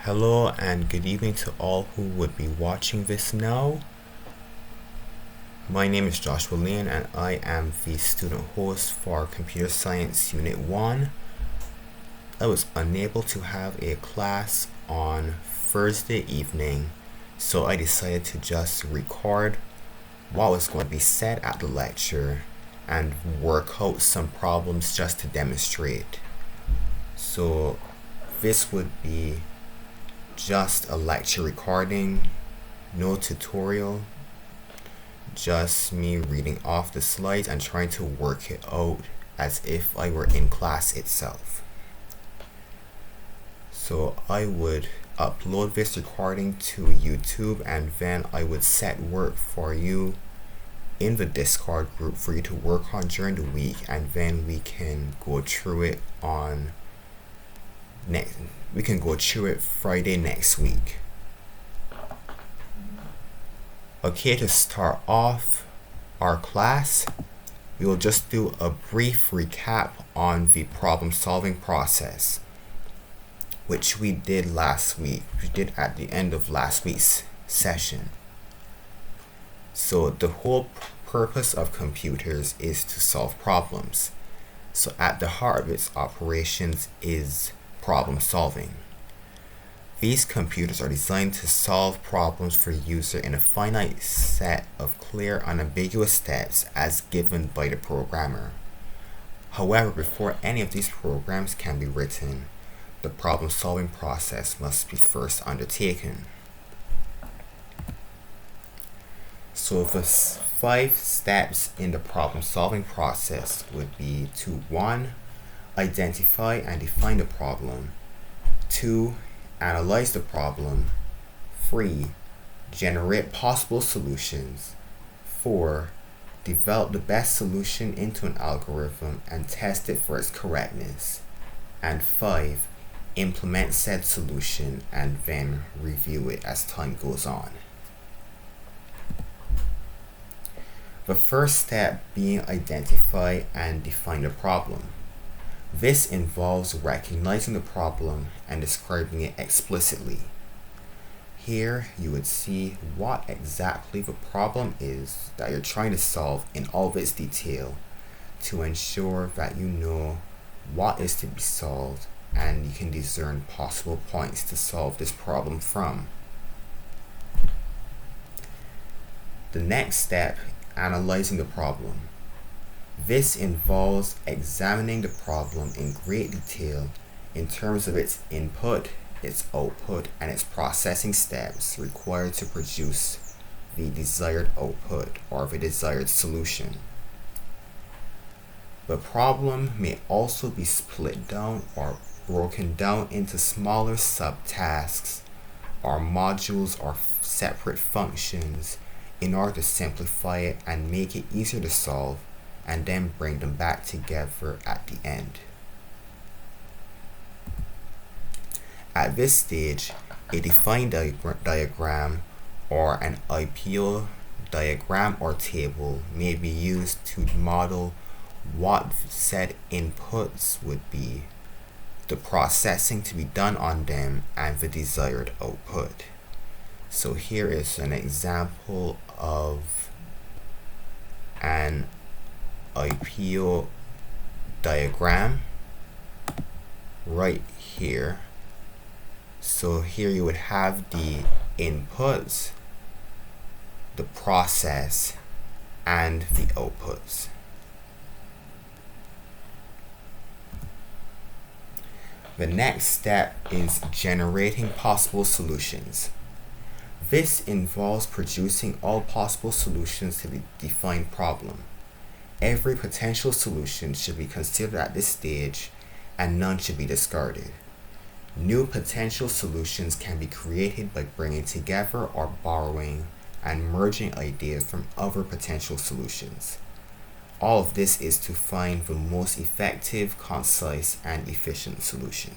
Hello and good evening to all who would be watching this now. My name is Joshua Lane and I am the student host for Computer Science Unit 1. I was unable to have a class on Thursday evening, so I decided to just record what was going to be said at the lecture and work out some problems just to demonstrate. So this would be just a lecture recording, no tutorial, just me reading off the slides and trying to work it out as if I were in class itself. So I would upload this recording to YouTube and then I would set work for you in the Discord group for you to work on during the week, and then we can go through it Friday next week. Okay, to start off our class, we will just do a brief recap on the problem solving process, which we did last week. We did at the end of last week's session. So the whole purpose of computers is to solve problems. So at the heart of its operations is problem solving. These computers are designed to solve problems for user in a finite set of clear, unambiguous steps as given by the programmer. However, before any of these programs can be written, the problem solving process must be first undertaken. So the 5 steps in the problem solving process would be to 1. Identify and define the problem. 2. Analyze the problem. 3. Generate possible solutions. 4. Develop the best solution into an algorithm and test it for its correctness. And 5. Implement said solution and then review it as time goes on. The first step being identify and define the problem. This involves recognizing the problem and describing it explicitly. Here you would see what exactly the problem is that you're trying to solve in all of its detail to ensure that you know what is to be solved and you can discern possible points to solve this problem from. The next step, analyzing the problem. This involves examining the problem in great detail in terms of its input, its output, and its processing steps required to produce the desired output or the desired solution. The problem may also be split down or broken down into smaller subtasks or modules or separate functions in order to simplify it and make it easier to solve, and then bring them back together at the end. At this stage, a defined diagram or an IPO diagram or table may be used to model what said inputs would be, the processing to be done on them, and the desired output. So here is an example of an IPO diagram right here. So here you would have the inputs, the process, and the outputs. The next step is generating possible solutions. This involves producing all possible solutions to the defined problem. Every potential solution should be considered at this stage and none should be discarded. New potential solutions can be created by bringing together or borrowing and merging ideas from other potential solutions. All of this is to find the most effective, concise, and efficient solution.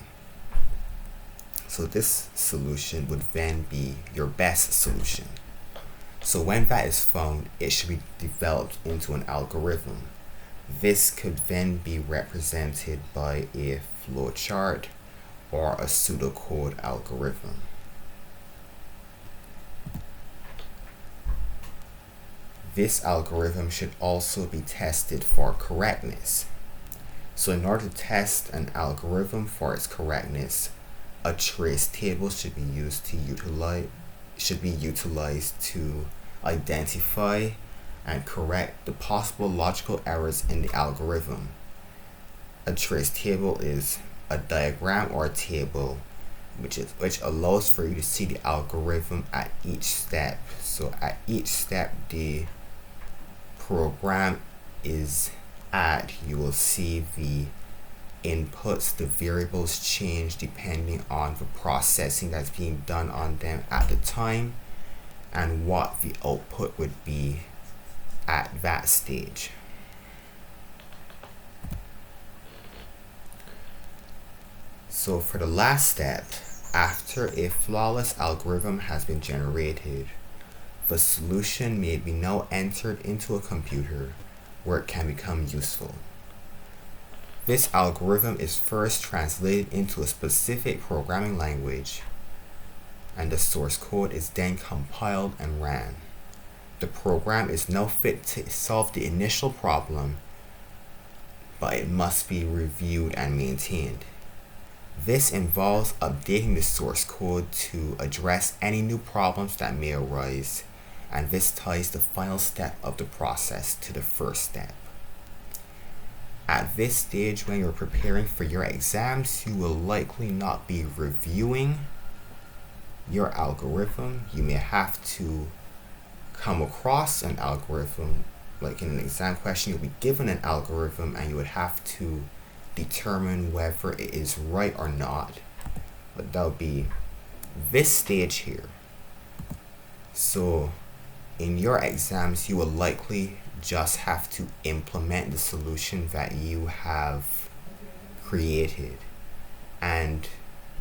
So this solution would then be your best solution. So when that is found, it should be developed into an algorithm. This could then be represented by a flowchart or a pseudocode algorithm. This algorithm should also be tested for correctness. So in order to test an algorithm for its correctness, a trace table should be utilized to identify and correct the possible logical errors in the algorithm. A trace table is a diagram or a table which allows for you to see the algorithm at each step. So at each step the program is at, you will see the inputs, the variables change depending on the processing that's being done on them at the time and what the output would be at that stage. So for the last step, after a flawless algorithm has been generated, the solution may be now entered into a computer where it can become useful. This algorithm is first translated into a specific programming language, and the source code is then compiled and ran. The program is now fit to solve the initial problem, but it must be reviewed and maintained. This involves updating the source code to address any new problems that may arise, and this ties the final step of the process to the first step. At this stage, when you're preparing for your exams, you will likely not be reviewing your algorithm. You may have to come across an algorithm, like in an exam question, you'll be given an algorithm and you would have to determine whether it is right or not. But that'll be this stage here. So in your exams, you will likely just have to implement the solution that you have created, and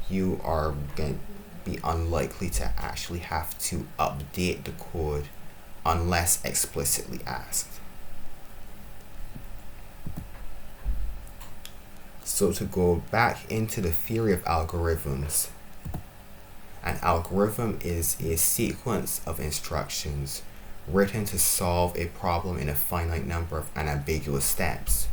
you are going to be unlikely to actually have to update the code unless explicitly asked. So to go back into the theory of algorithms, an algorithm is a sequence of instructions written to solve a problem in a finite number of unambiguous steps.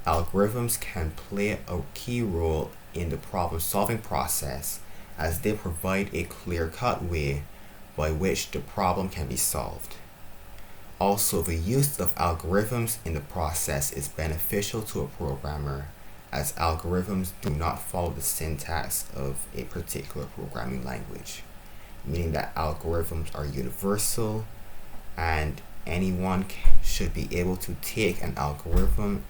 Algorithms can play a key role in the problem-solving process as they provide a clear-cut way by which the problem can be solved. Also, the use of algorithms in the process is beneficial to a programmer, as algorithms do not follow the syntax of a particular programming language, meaning that algorithms are universal and anyone should be able to take an algorithm,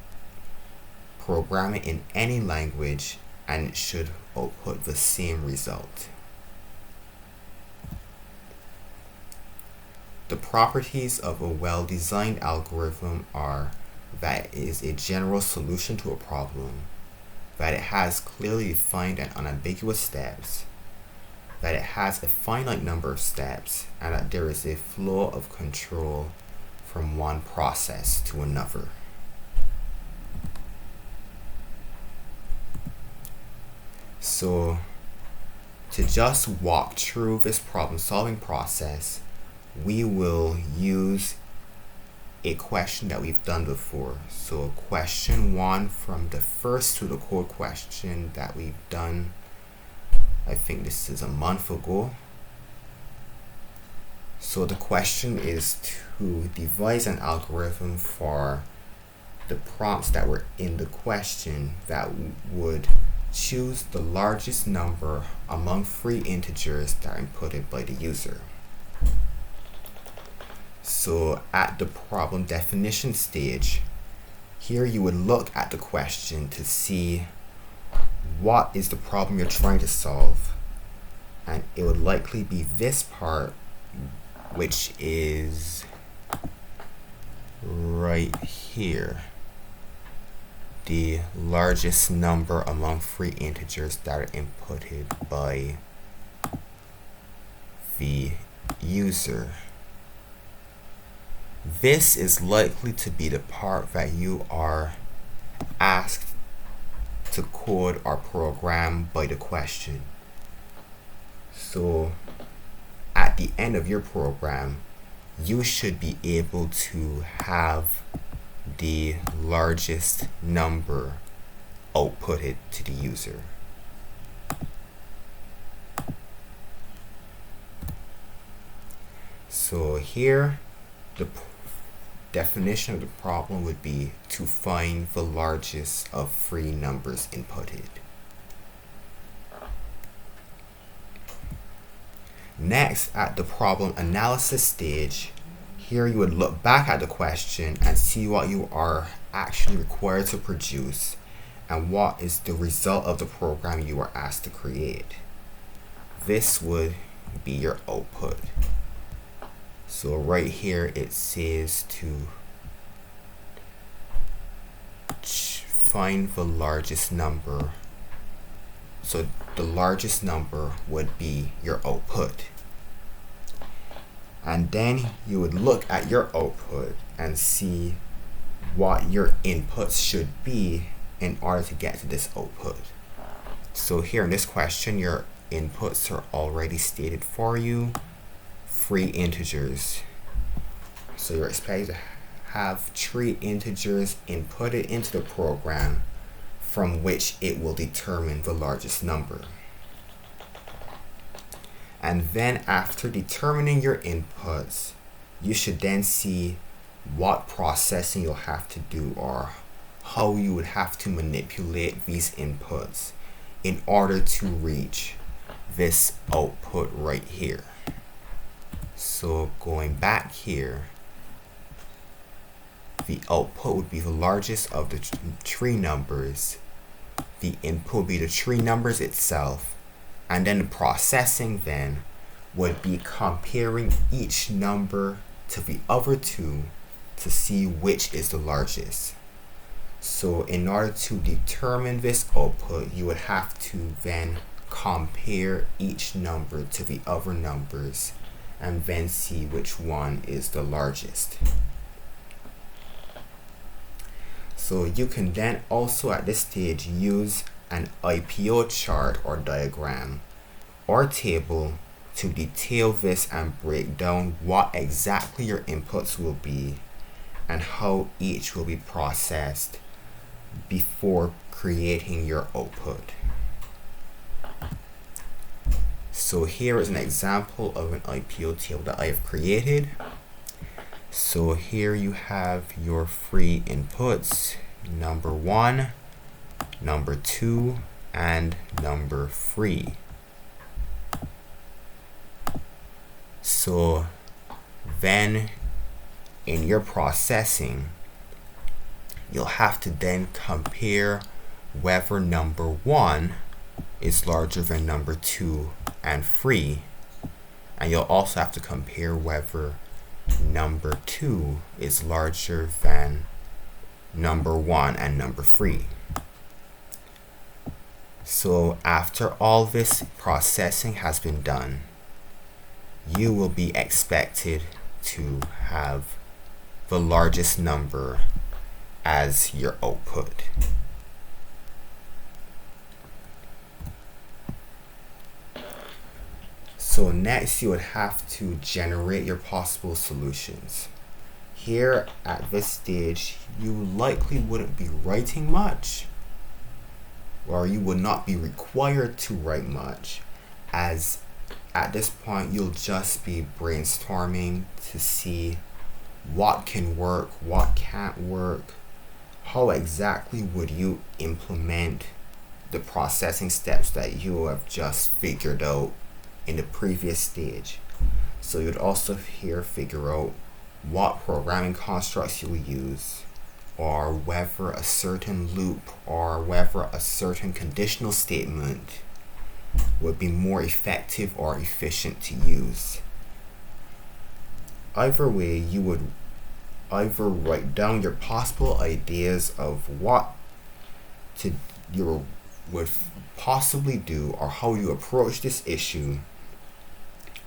program it in any language, and it should output the same result. The properties of a well-designed algorithm are that it is a general solution to a problem, that it has clearly defined and unambiguous steps, that it has a finite number of steps, and that there is a flow of control from one process to another. So, to just walk through this problem-solving process, we will use a question that we've done before. So question 1 from the first pseudocode question that we've done, I think this is a month ago. So the question is to devise an algorithm for the prompts that were in the question that would choose the largest number among 3 integers that are inputted by the user. So at the problem definition stage, here you would look at the question to see what is the problem you're trying to solve, and it would likely be this part, which is right here, the largest number among 3 integers that are inputted by the user. This is likely to be the part that you are asked to code our program by the question. So at the end of your program, you should be able to have the largest number outputted to the user. So here, the definition of the problem would be to find the largest of three numbers inputted. Next, at the problem analysis stage, here you would look back at the question and see what you are actually required to produce and what is the result of the program you are asked to create. This would be your output. So right here it says to find the largest number. So the largest number would be your output. And then you would look at your output and see what your inputs should be in order to get to this output. So here in this question, your inputs are already stated for you. 3 integers. So you're expected to have 3 integers inputted into the program from which it will determine the largest number. And then after determining your inputs, you should then see what processing you'll have to do or how you would have to manipulate these inputs in order to reach this output right here. So going back here, the output would be the largest of the 3 numbers. The input would be the 3 numbers itself. And then the processing then would be comparing each number to the other 2 to see which is the largest. So in order to determine this output, you would have to then compare each number to the other numbers and then see which one is the largest. So you can then also at this stage use an IPO chart or diagram or table to detail this and break down what exactly your inputs will be and how each will be processed before creating your output. So here is an example of an IPO table that I have created. So here you have your 3 inputs, number 1, number 2, and number 3. So then in your processing, you'll have to then compare whether number 1 is larger than number 2 and 3, and you'll also have to compare whether number 2 is larger than number 1 and number 3. So after all this processing has been done, you will be expected to have the largest number as your output. So next you would have to generate your possible solutions. Here at this stage, you likely wouldn't be writing much, or you would not be required to write much, as at this point you'll just be brainstorming to see what can work, what can't work, how exactly would you implement the processing steps that you have just figured out in the previous stage. So you'd also here figure out what programming constructs you'll use, or whether a certain loop or whether a certain conditional statement would be more effective or efficient to use. Either way, you would either write down your possible ideas of what you would possibly do or how you approach this issue,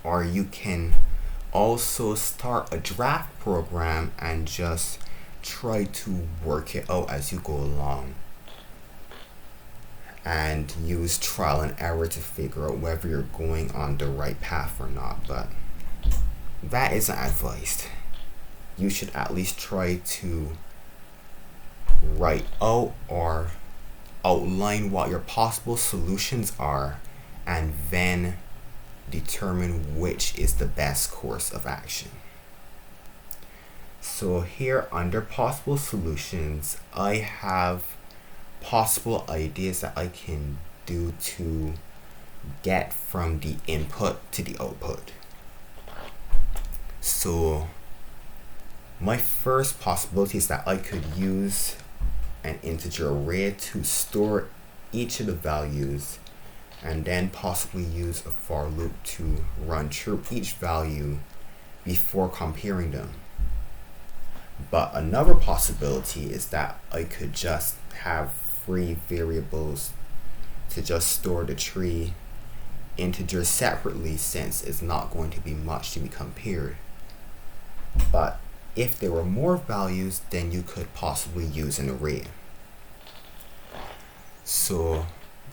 or you can also start a draft program and just try to work it out as you go along. and use trial and error to figure out whether you're going on the right path or not, but that isn't advised. You should at least try to write out or outline what your possible solutions are and then determine which is the best course of action. So here under possible solutions, I have possible ideas that I can do to get from the input to the output. So my first possibility is that I could use an integer array to store each of the values and then possibly use a for loop to run through each value before comparing them. But another possibility is that I could just have three variables to just store the three integers separately, since it's not going to be much to be compared. But if there were more values, then you could possibly use an array. So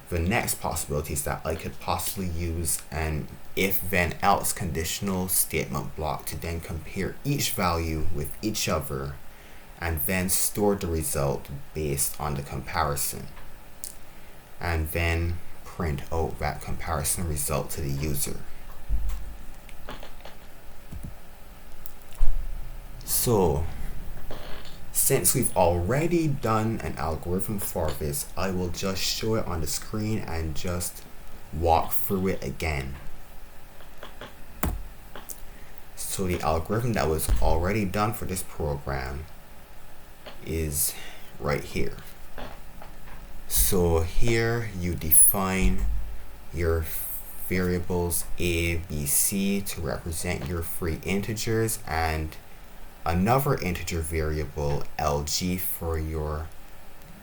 the next possibility is that I could possibly use an if then else conditional statement block to then compare each value with each other and then store the result based on the comparison, and then print out that comparison result to the user. So since we've already done an algorithm for this, I will just show it on the screen and just walk through it again. So the algorithm that was already done for this program is right here. So here you define your variables A, B, C to represent your three integers, and another integer variable LG for your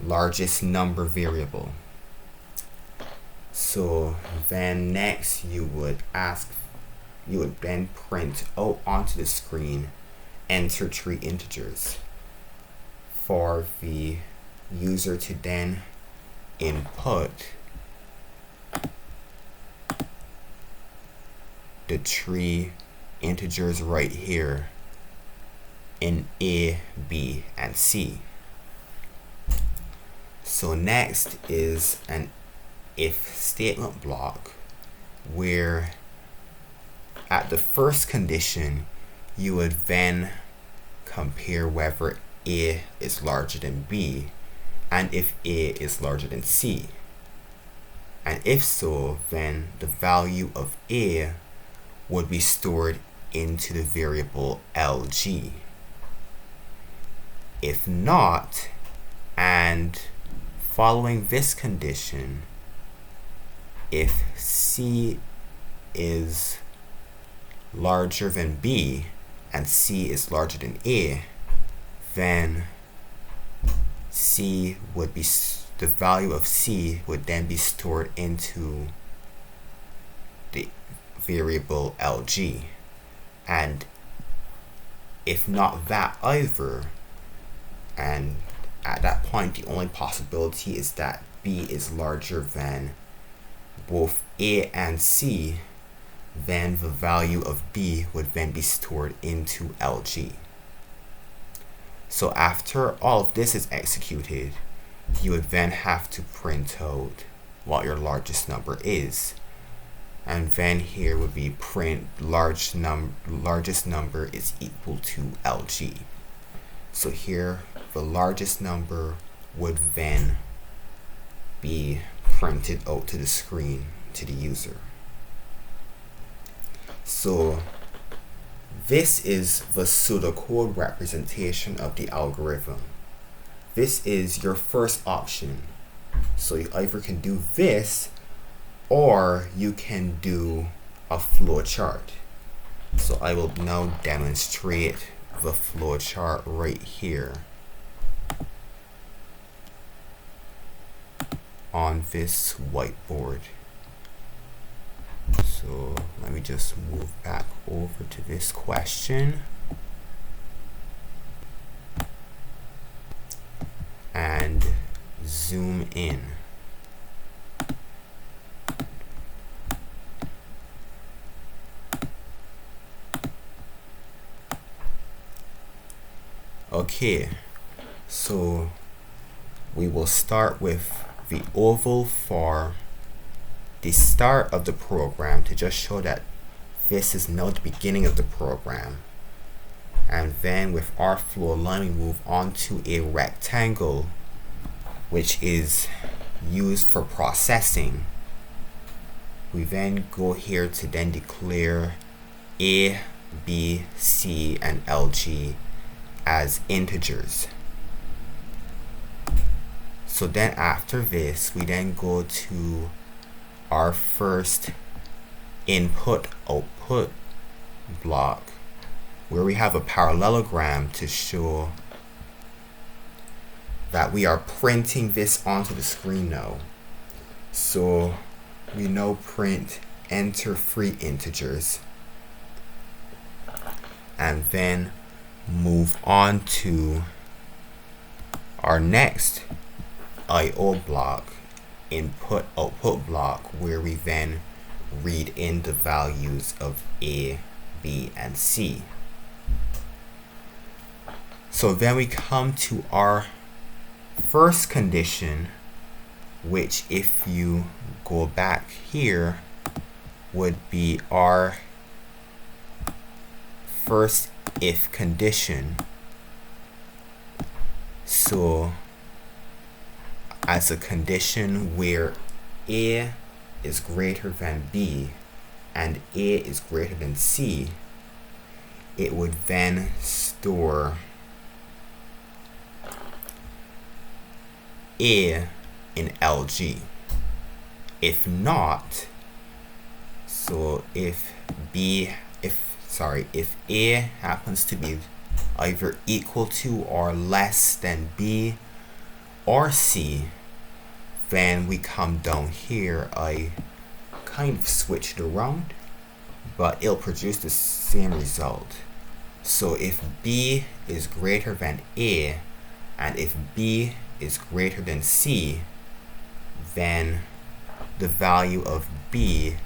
largest number variable. So then next you would then print out onto the screen enter three integers for the user to then input the three integers right here in A, B, and C. So next is an if statement block where at the first condition you would then compare whether A is larger than B and if A is larger than C. And if so, then the value of A would be stored into the variable LG. If not, and following this condition, if C is larger than B and C is larger than A, then C would be, the value of C would then be stored into the variable LG. And if not that either, and at that point the only possibility is that B is larger than both A and C, then the value of B would then be stored into LG. So after all of this is executed, you would then have to print out what your largest number is. And then here would be print largest number is equal to LG. So here the largest number would then be printed out to the screen to the user. So this is the pseudocode representation of the algorithm. This is your first option. So you either can do this or you can do a flow chart. So I will now demonstrate the flow chart right here on this whiteboard. So let me just move back over to this question and zoom in. Okay, so we will start with the oval for the start of the program to just show that this is now the beginning of the program. And then with our flow line, we move on to a rectangle, which is used for processing. We then go here to then declare A, B, C, and LG as integers. So then after this, we then go to our first input-output block, where we have a parallelogram to show that we are printing this onto the screen now. So we now print enter 3 integers and then move on to our next IO block, input-output block, where we then read in the values of A, B, and C. So then we come to our first condition, which if you go back here would be our first if condition. So as a condition where A is greater than B and A is greater than C, it would then store A in LG. If not, so if A happens to be either equal to or less than B or C, then we come down here. I kind of switched around, but it'll produce the same result. So if B is greater than A and if B is greater than C, then the value of B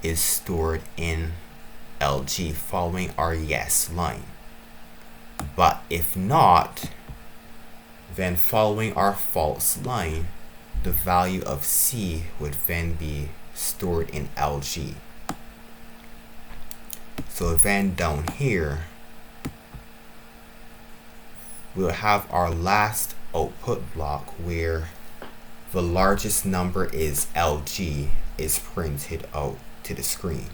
is stored in LG following our yes line. But if not, then following our false line, the value of C would then be stored in LG. So then down here, we'll have our last output block where the largest number is LG is printed out to the screen.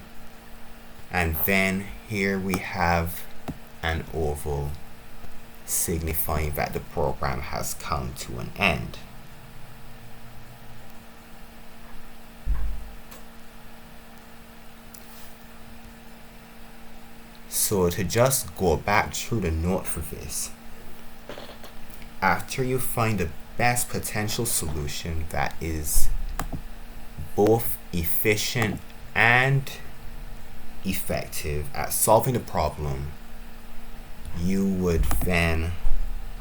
And then here we have an oval signifying that the program has come to an end. So to just go back through the note for this, after you find the best potential solution that is both efficient and effective at solving the problem, you would then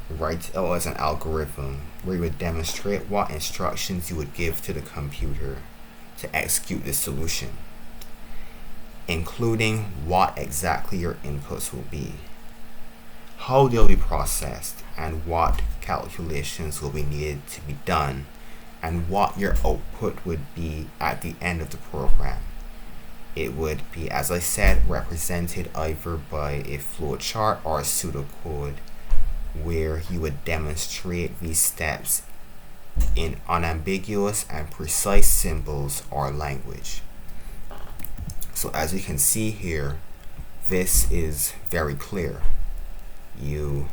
write it out as an algorithm where you would demonstrate what instructions you would give to the computer to execute the solution, including what exactly your inputs will be, how they'll be processed, and what calculations will be needed to be done, and what your output would be at the end of the program. It would be, as I said, represented either by a flowchart or a pseudocode where you would demonstrate these steps in unambiguous and precise symbols or language. So as you can see here, this is very clear. You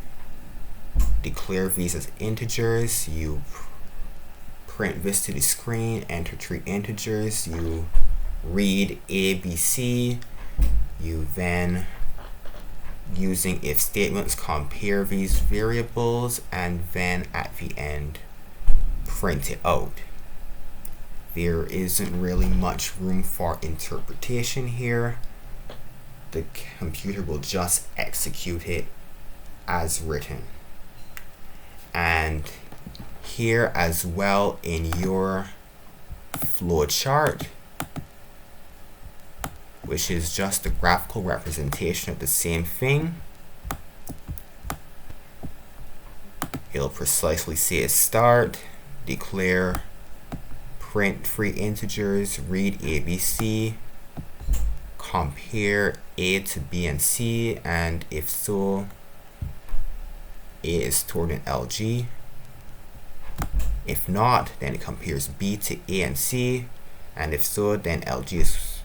declare these as integers, you print this to the screen, enter 3 integers, you read A, B, C, you then, using if statements, compare these variables, and then at the end print it out. There isn't really much room for interpretation here. The computer will just execute it as written. And here as well in your flowchart, which is just a graphical representation of the same thing, it'll precisely say start, declare print three integers, read ABC, compare A to B and C, and if so, A is stored in LG. If not, then it compares B to A and C, and if so, then LG is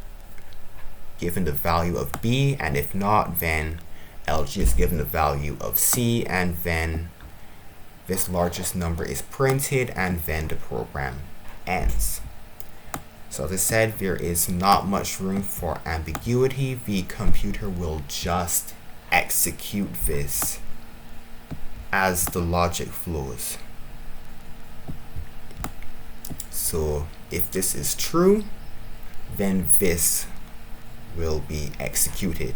given the value of B, and if not, then LG is given the value of C, and then this largest number is printed, and then the program ends. So as I said, there is not much room for ambiguity. The computer will just execute this as the logic flows. So if this is true, then this will be executed.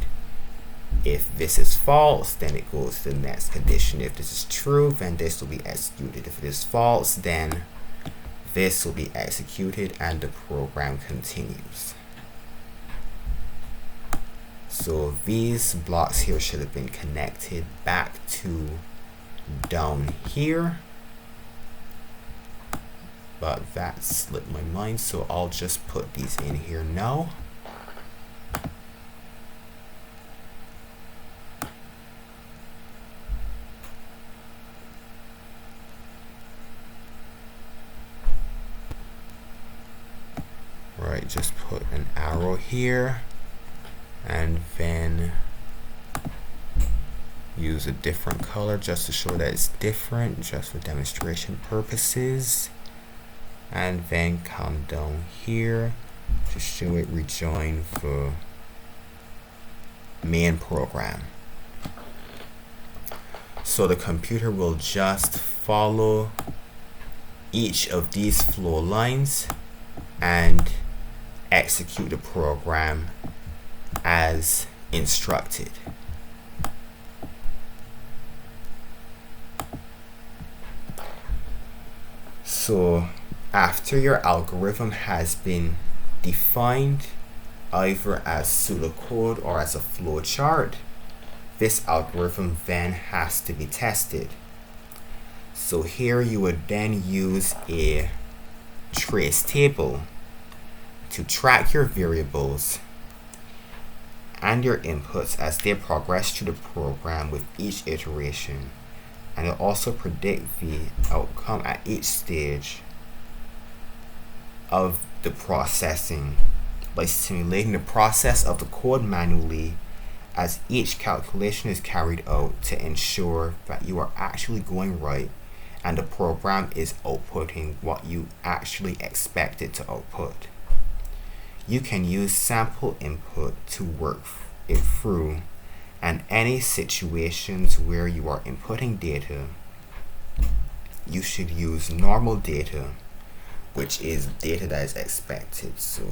If this is false, then it goes to the next condition. If this is true, then this will be executed. If it is false, then this will be executed and the program continues. So these blocks here should have been connected back to down here, but that slipped my mind, so I'll just put these in here now. Right, just put an arrow here and then use a different color just to show that it's different, just for demonstration purposes, and then come down here to show it rejoin the main program. So the computer will just follow each of these flow lines and execute the program as instructed. So after your algorithm has been defined either as pseudocode or as a flowchart, this algorithm then has to be tested. So here you would then use a trace table to track your variables and your inputs as they progress through the program with each iteration, and it'll also predict the outcome at each stage of the processing by simulating the process of the code manually as each calculation is carried out to ensure that you are actually going right and the program is outputting what you actually expect it to output. You can use sample input to work it through, and any situations where you are inputting data, you should use normal data, which is data that is expected. So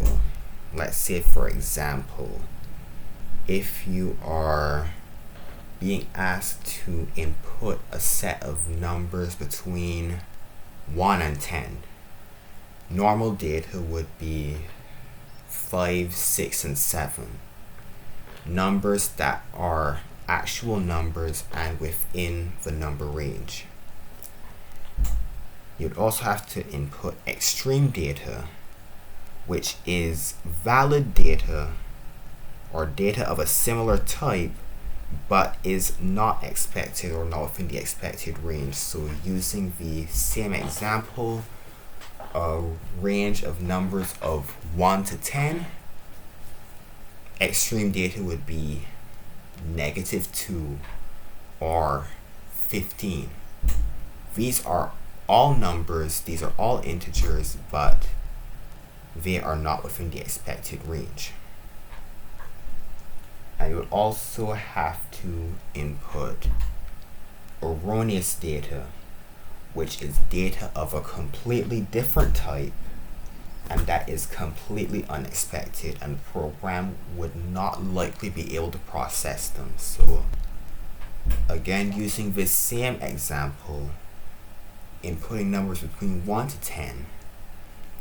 let's say, for example, if you are being asked to input a set of numbers between 1 and 10, normal data would be 5, 6, and 7. Numbers that are actual numbers and within the number range. You'd also have to input extreme data, which is valid data or data of a similar type but is not expected or not within the expected range. So using the same example, a range of numbers of 1 to 10, extreme data would be -2 or 15. These are all numbers, these are all integers, but they are not within the expected range. And you would also have to input erroneous data, which is data of a completely different type and that is completely unexpected, and the program would not likely be able to process them. So again, using this same example, inputting numbers between 1 to 10,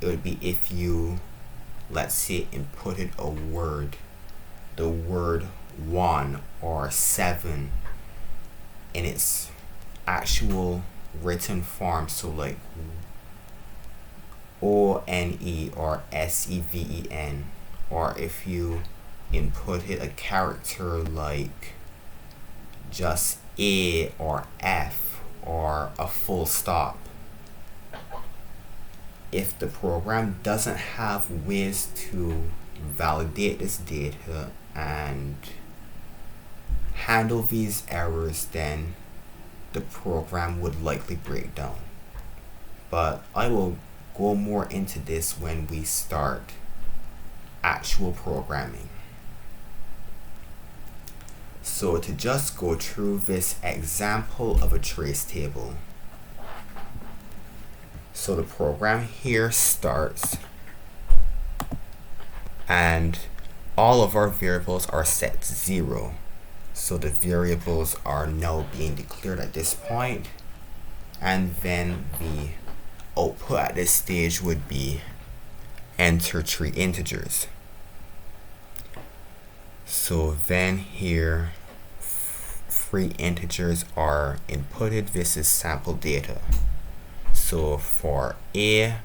it would be if you, let's say, inputted a word, the word 1 or 7 in its actual written form, so like ONE or SEVEN, or if you inputted a character like just A or F or a full stop. If the program doesn't have ways to validate this data and handle these errors, then the program would likely break down. But I will go more into this when we start actual programming. So to just go through this example of a trace table. So the program here starts and all of our variables are set to 0. So the variables are now being declared at this point, and then the output at this stage would be enter 3 integers. So then here 3 integers are inputted. This is sample data. So for A,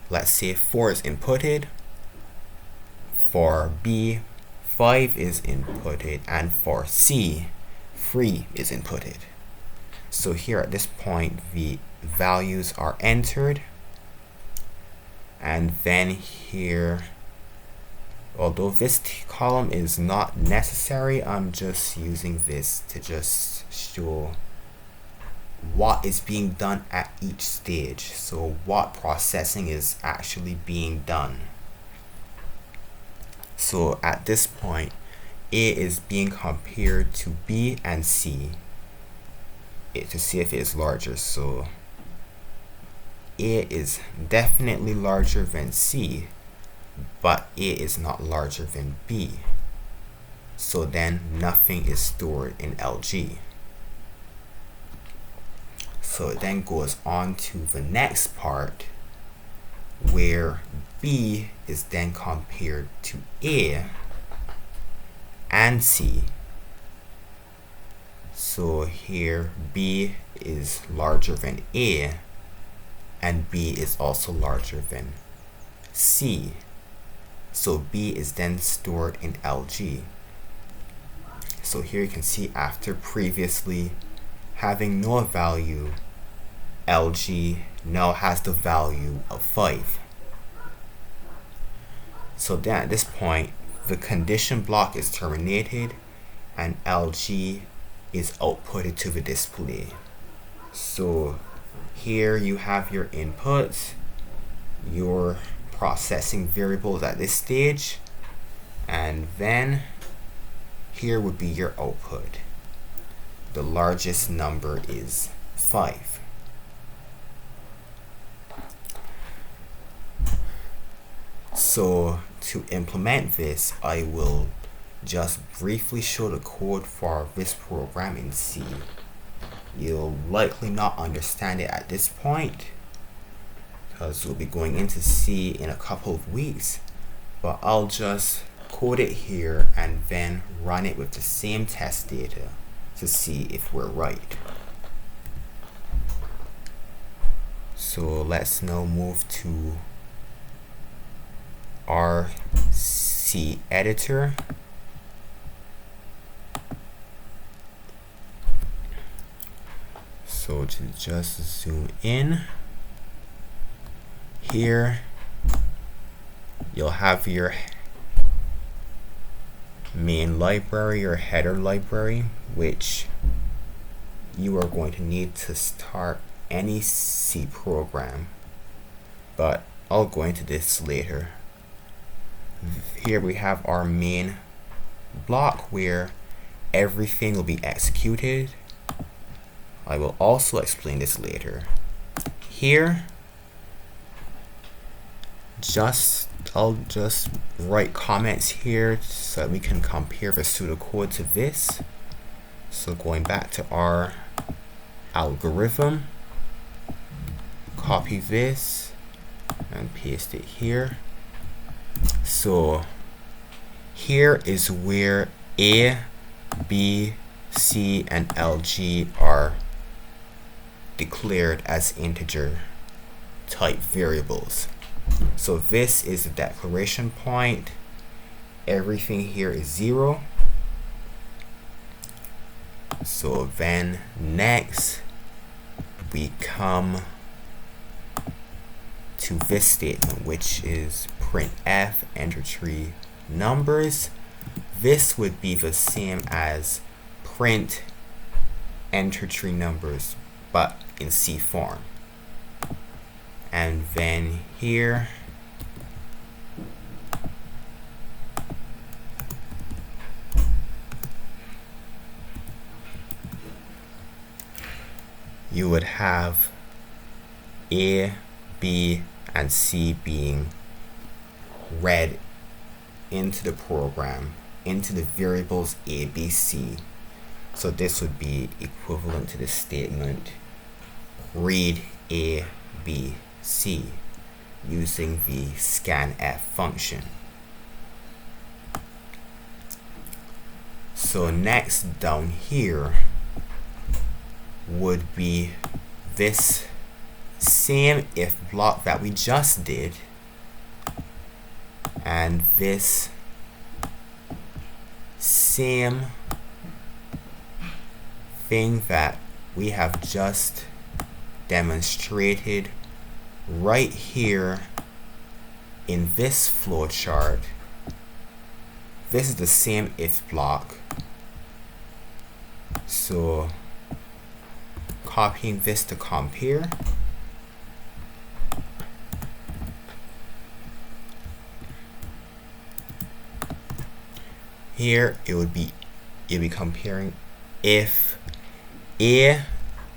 let's say 4 is inputted. For B, 5 is inputted, and for C, 3 is inputted. So here at this point the values are entered, and then here, although this column is not necessary, I'm just using this to just show what is being done at each stage, so what processing is actually being done. So at this point, A is being compared to B and C to see if it is larger. So A is definitely larger than C, but A is not larger than B. So then nothing is stored in LG. So it then goes on to the next part where B is then compared to A and C. So here B is larger than A and B is also larger than C. So B is then stored in LG. So here you can see after previously having no value, LG now has the value of 5. So then at this point, the condition block is terminated and LG is outputted to the display. So here you have your inputs, your processing variables at this stage, and then here would be your output. The largest number is 5. So to implement this, I will just briefly show the code for this program in C. You'll likely not understand it at this point because we'll be going into C in a couple of weeks, but I'll just code it here and then run it with the same test data to see if we're right. So let's now move to our C editor. So to just zoom in, here you'll have your main library or header library, which you are going to need to start any C program, but I'll go into this later. Here we have our main block where everything will be executed. I will also explain this later. Here, I'll just write comments here so that we can compare the pseudocode to this. So going back to our algorithm, copy this and paste it here. So here is where A, B, C, and LG are declared as integer type variables. So this is the declaration point. Everything here is 0. So then next we come to this statement, which is printf enter 3 numbers. This would be the same as print enter 3 numbers, but in C form. And then here you would have A, B, and C being read into the program, into the variables A, B, C. So this would be equivalent to the statement read A, B, C using the scanf function. So next down here would be this same if block that we just did, and this same thing that we have just demonstrated right here in this flowchart. This is the same if block. So copying this to compare. Here you'll be comparing if A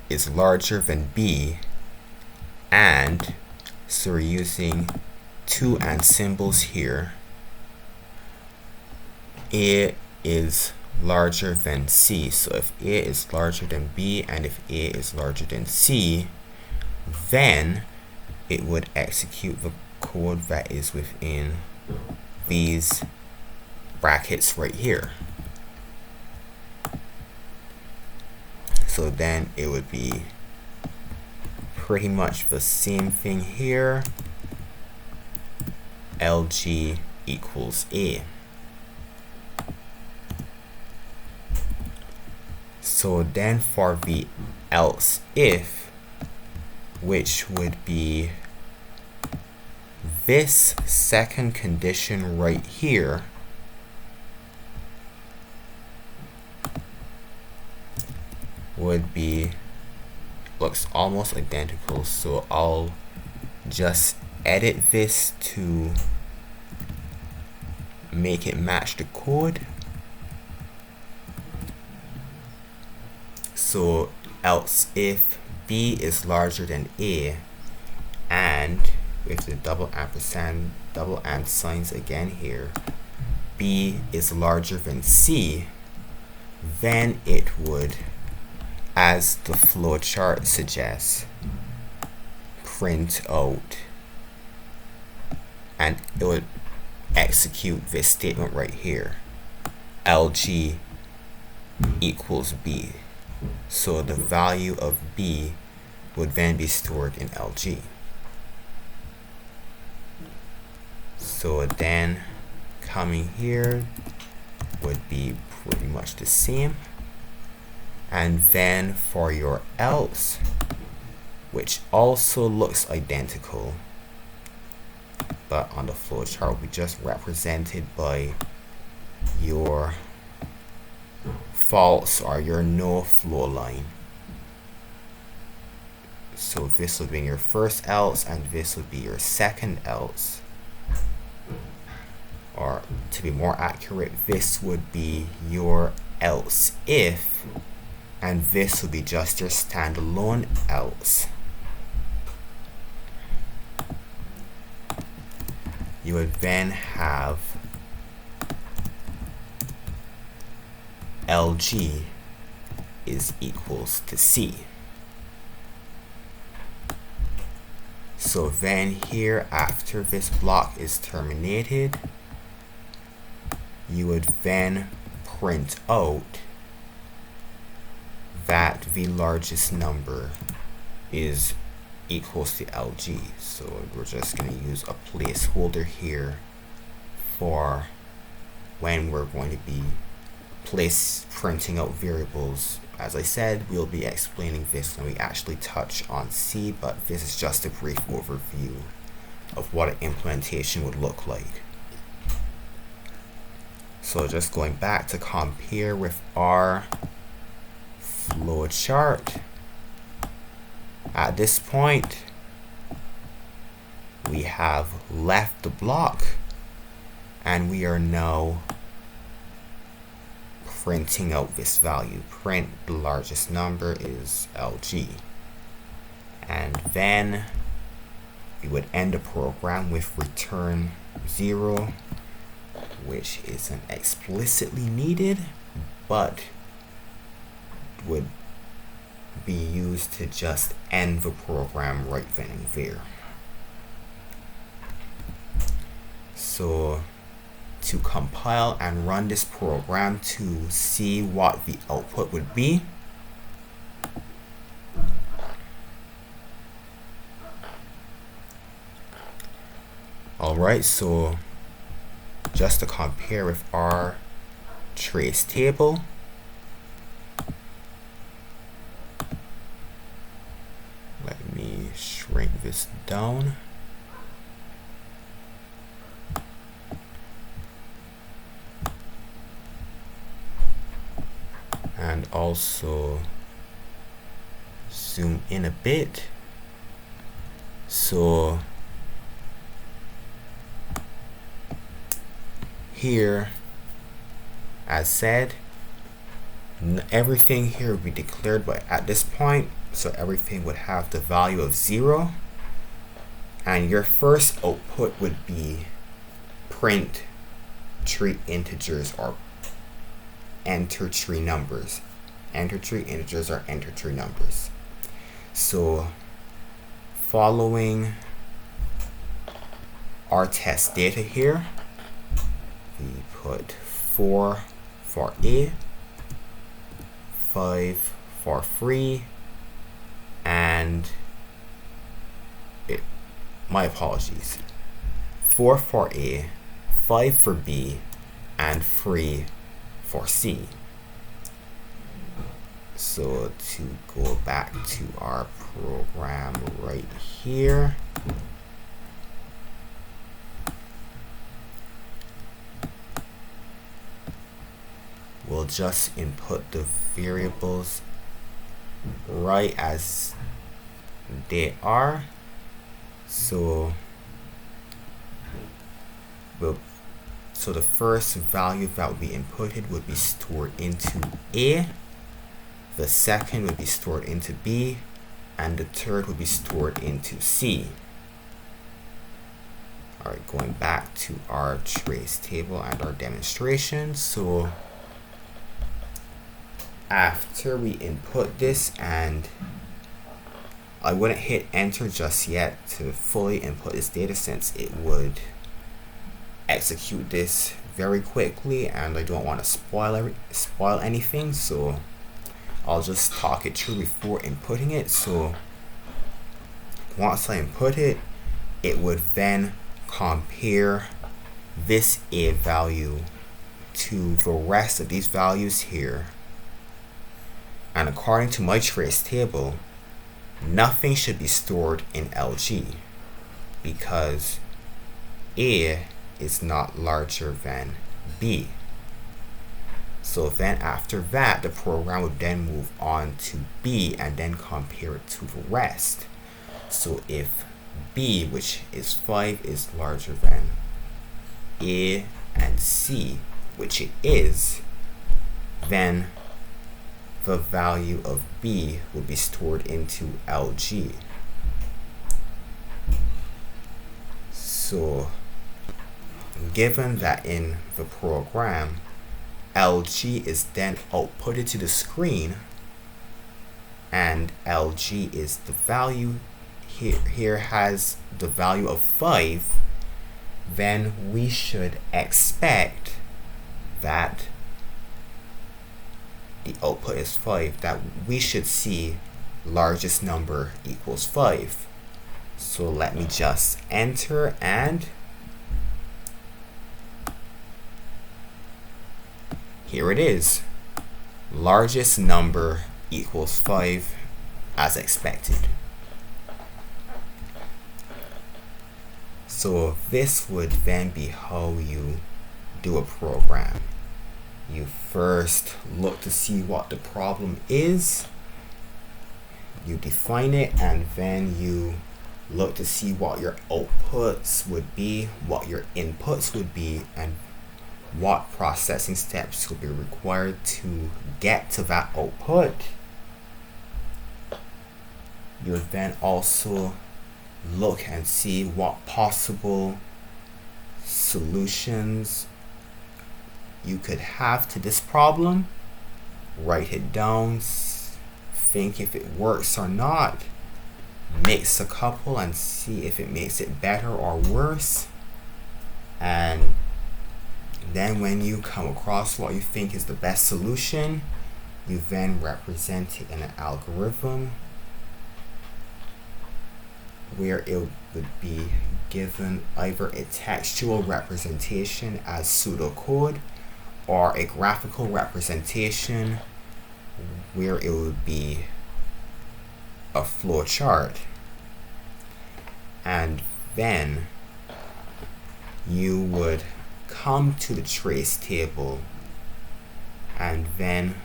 is larger than B, and so we're using two and symbols here. A is larger than C. So if A is larger than B and if A is larger than C, then it would execute the code that is within these brackets right here. So then it would be pretty much the same thing here. LG equals A. So then for the else if, which would be this second condition right here, would be, looks almost identical. So I'll just edit this to make it match the code. So else if B is larger than A, and with the double ampersand, double and signs again here, B is larger than C, then it would, as the flowchart suggests, print out, and it would execute this statement right here, LG equals B. So the value of B would then be stored in LG. So then coming here would be pretty much the same. And then for your else, which also looks identical, but on the flowchart we just represented by your false or your no flow line. So this would be your first else and this would be your second else. Or to be more accurate, this would be your else if, and this would be just your standalone else. You would then have LG is equals to C. So then here, after this block is terminated, you would then print out that the largest number is equals to LG. So we're just going to use a placeholder here for when we're going to be printing out variables. As I said, we'll be explaining this when we actually touch on C, but this is just a brief overview of what an implementation would look like. So just going back to compare with our flow chart. At this point, we have left the block and we are now printing out this value. Print the largest number is LG. And then we would end the program with return 0, which isn't explicitly needed, but would be used to just end the program right then and there. So to compile and run this program to see what the output would be, alright, so just to compare with our trace table, let me shrink this down. And also zoom in a bit. So here, as said, everything here would be declared, but at this point, so everything would have the value of 0, and your first output would be print tree integers or enter tree numbers. Enter tree integers or enter tree numbers. So following our test data here, we put 4 for A, 5 for free, and my apologies, 4 for A, 5 for B, and free for C. So to go back to our program right here, we'll just input the variables right as they are. So the first value that would be inputted would be stored into A, the second would be stored into B, and the third would be stored into C. Alright, going back to our trace table and our demonstration. So after we input this, and I wouldn't hit enter just yet to fully input this data since it would execute this very quickly and I don't want to spoil anything, so I'll just talk it through before inputting it. So once I input it, it would then compare this A value to the rest of these values here, and according to my trace table, nothing should be stored in LG because A is not larger than B. So then after that, the program would then move on to B and then compare it to the rest. So if B, which is 5, is larger than A and C, which it is, then the value of B will be stored into LG. So given that in the program LG is then outputted to the screen and LG is the value here has the value of 5, then we should expect that the output is 5, that we should see largest number equals 5. So let me just enter, and here it is. Largest number equals 5 as expected. So this would then be how you do a program. You first look to see what the problem is, you define it, and then you look to see what your outputs would be, what your inputs would be, and what processing steps will be required to get to that output. You then also look and see what possible solutions you could have to this problem. Write it down, think if it works or not, mix a couple and see if it makes it better or worse, and then when you come across what you think is the best solution, you then represent it in an algorithm where it would be given either a textual representation as pseudocode or a graphical representation where it would be a flow chart. And then you would come to the trace table and then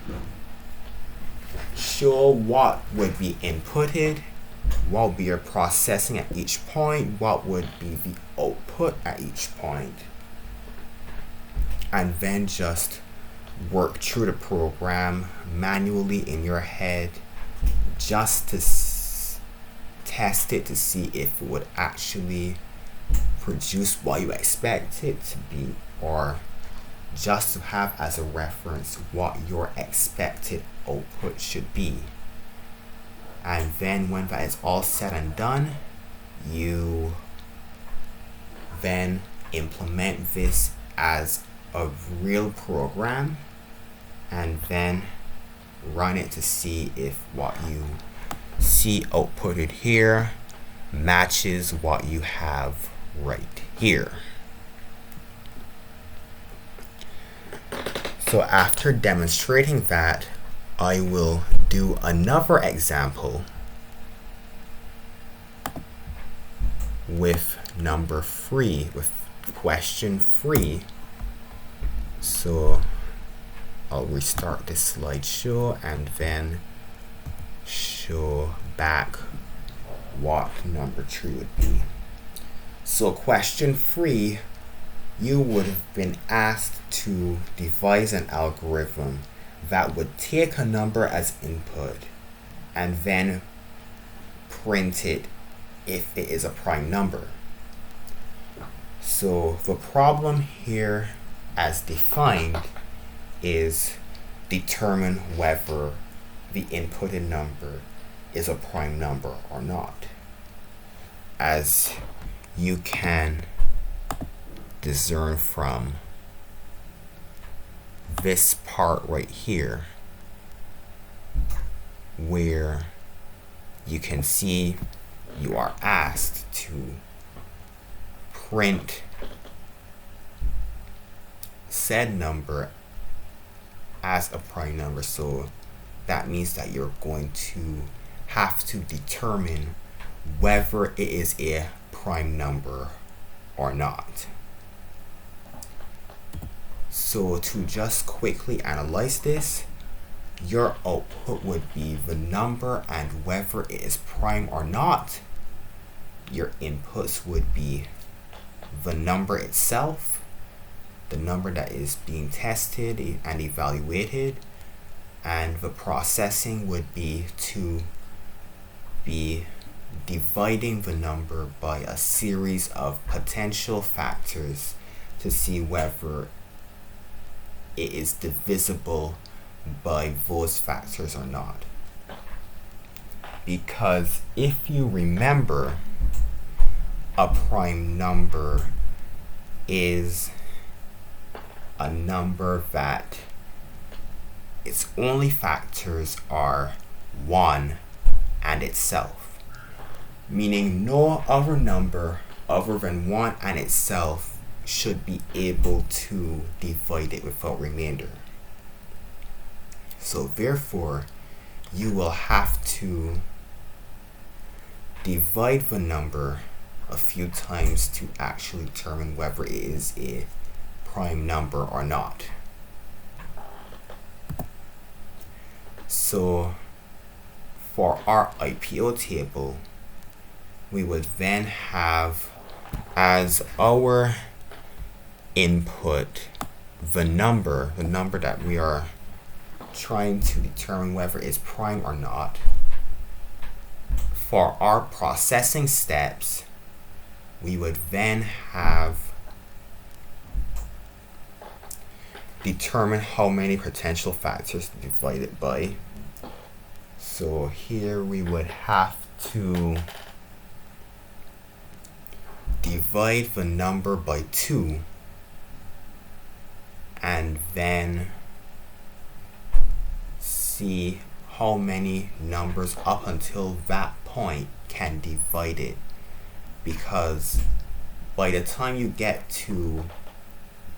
show what would be inputted, what would be your processing at each point, what would be the output at each point, and then just work through the program manually in your head just to test it to see if it would actually produce what you expect it to be, or just to have as a reference what your expected output should be. And then when that is all said and done, you then implement this as a real program and then run it to see if what you see outputted here matches what you have right here. So after demonstrating that, I will do another example with number 3, with question 3. So I'll restart this slideshow and then show back what number 3 would be. So question 3, you would have been asked to devise an algorithm that would take a number as input and then print it if it is a prime number. So the problem here as defined is determine whether the inputted number is a prime number or not. As you can discern from this part right here, where you can see you are asked to print said number as a prime number. So that means that you're going to have to determine whether it is a prime number or not. So to just quickly analyze this, your output would be the number and whether it is prime or not. Your inputs would be the number itself, the number that is being tested and evaluated, and the processing would be to be dividing the number by a series of potential factors to see whether it is divisible by those factors or not. Because if you remember, a prime number is a number that its only factors are 1 and itself, meaning no other number other than 1 and itself should be able to divide it without remainder. So therefore, you will have to divide the number a few times to actually determine whether it is a prime number or not. So for our IPO table, we would then have as our input the number that we are trying to determine whether it's prime or not. For our processing steps, we would then have determine how many potential factors to divide it by. So here we would have to divide the number by 2 and then see how many numbers up until that point can divide it, because by the time you get to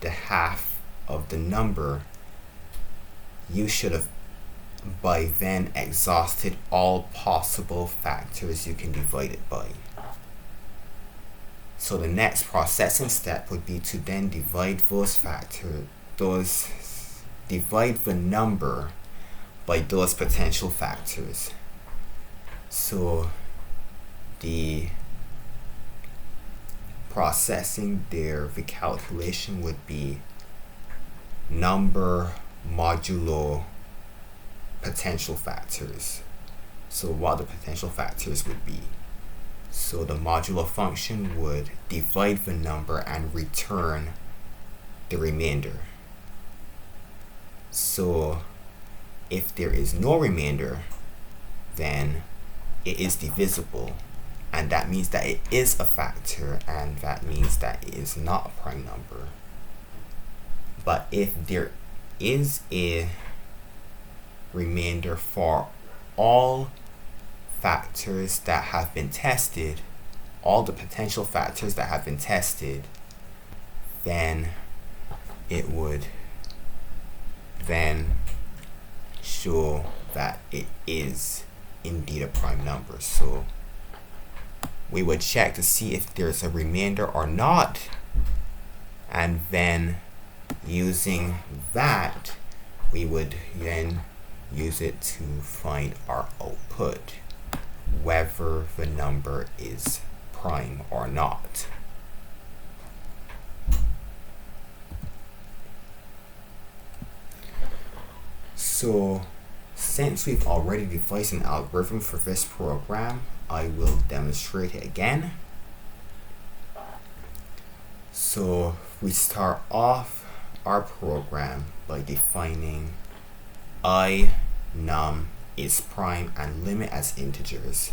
the half of the number, you should have by then exhausted all possible factors you can divide it by. So the next processing step would be to then divide divide the number by those potential factors. So the processing there, the calculation would be number modulo potential factors. So what the potential factors would be. So the modulo function would divide the number and return the remainder. So if there is no remainder, then it is divisible, and that means that it is a factor, and that means that it is not a prime number. But if there is a remainder for all factors that have been tested, all the potential factors that have been tested, then it would then show that it is indeed a prime number. So we would check to see if there's a remainder or not, and then using that we would then use it to find our output, whether the number is prime or not. So since we've already devised an algorithm for this program, I will demonstrate it again. So we start off our program by defining I num is prime and limit as integers.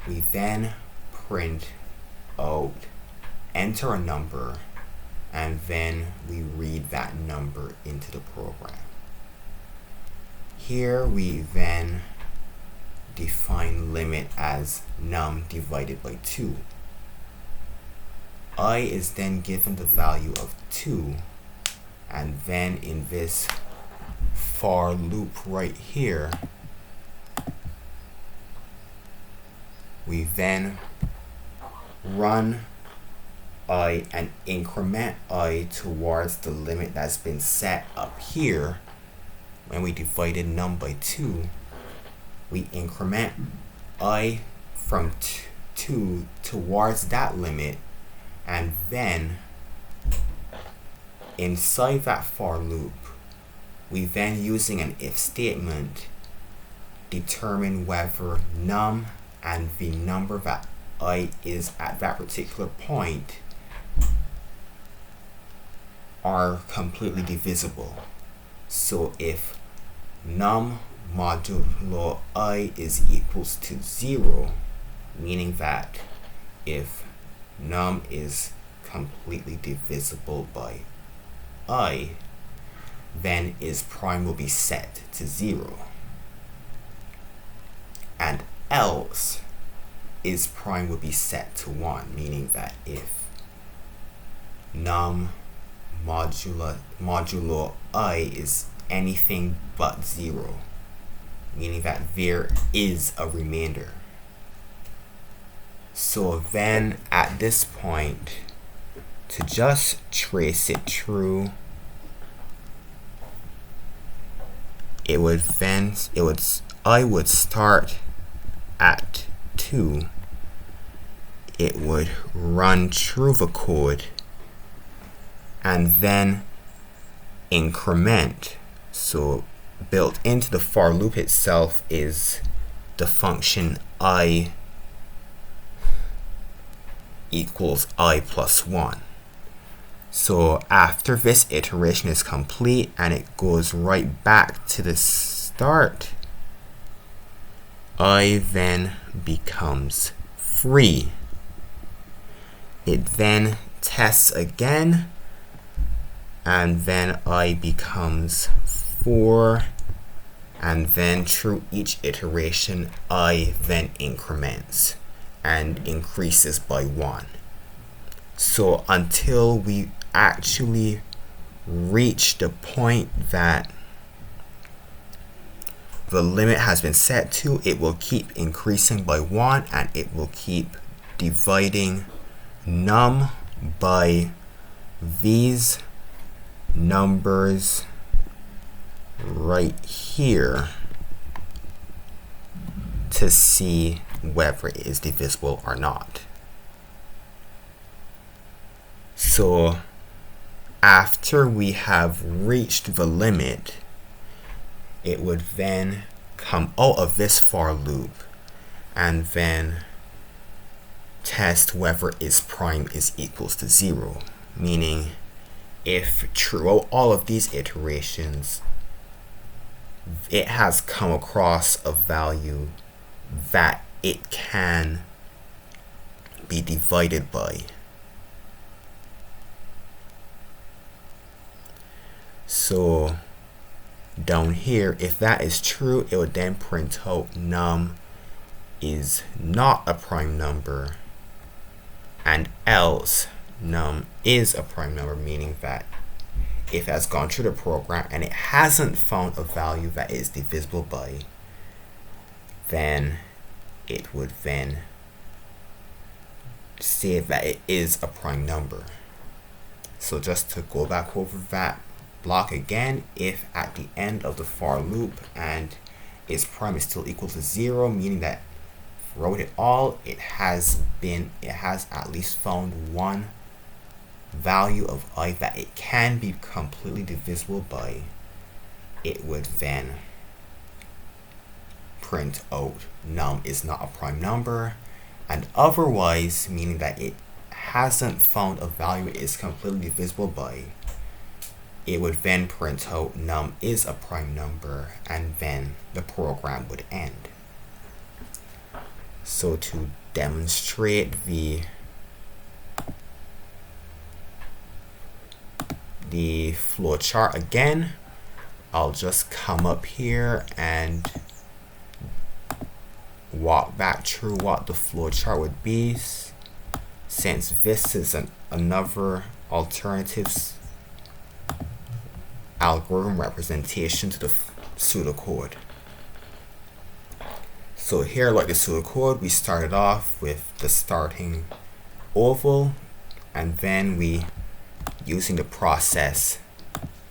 We then print out enter a number, and then we read that number into the program. Here we then define limit as num divided by 2. I is then given the value of 2, and then in this for loop right here, we then run I and increment I towards the limit that's been set up here. When we divided num by 2, we increment I from 2 towards that limit, and then inside that for loop, we then, using an if statement, determine whether num and the number that I is at that particular point are completely divisible. So if num modulo I is equals to 0, meaning that if num is completely divisible by I, then its prime will be set to 0. x is prime would be set to 1, meaning that if num modulo I is anything but 0, meaning that there is a remainder. So then at this point, to just trace it through, I would start at 2. It would run through the code and then increment. So built into the for loop itself is the function I equals I plus 1. So after this iteration is complete and it goes right back to the start, I then becomes 3. It then tests again, and then I becomes 4, and then through each iteration I then increments and increases by 1. So until we actually reach the point that the limit has been set to, it will keep increasing by 1, and it will keep dividing num by these numbers right here to see whether it is divisible or not. So after we have reached the limit, it would then come out of this for loop and then test whether its prime is equals to 0, meaning if throughout all of these iterations it has come across a value that it can be divided by. So down here, if that is true, it would then print out num is not a prime number, and else num is a prime number, meaning that if it has gone through the program and it hasn't found a value that is divisible by, then it would then say that it is a prime number. So just to go back over that block again, if at the end of the for loop and its prime is still equal to 0, meaning that throughout it all it has at least found one value of I that it can be completely divisible by, it would then print out num is not a prime number, and otherwise, meaning that it hasn't found a value it is completely divisible by, it would then print out num is a prime number, and then the program would end. So to demonstrate the flow chart again, I'll just come up here and walk back through what the flow chart would be, since this is another alternative algorithm representation to the pseudocode. So here, like the pseudocode, we started off with the starting oval, and then we, using the process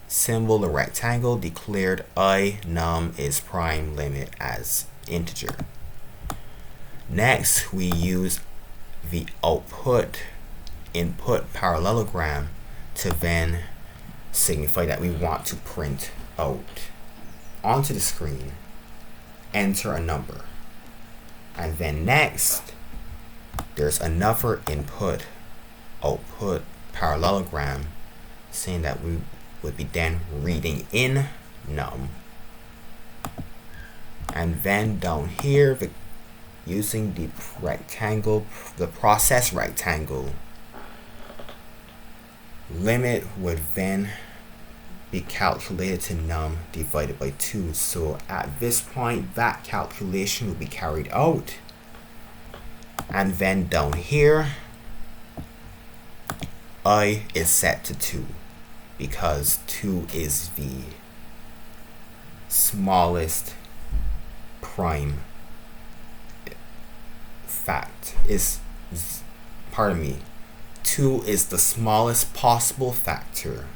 symbol, the rectangle, declared I num is prime limit as integer. Next, we use the output input parallelogram to then signify that we want to print out onto the screen, enter a number. And then next, there's another input output parallelogram saying that we would be then reading in num. And then down here, using the rectangle, the process rectangle, limit would then be calculated to num divided by 2. So at this point, that calculation will be carried out, And then down here, I is set to 2 because 2 is the smallest prime fact. Pardon me, 2 is the smallest possible factor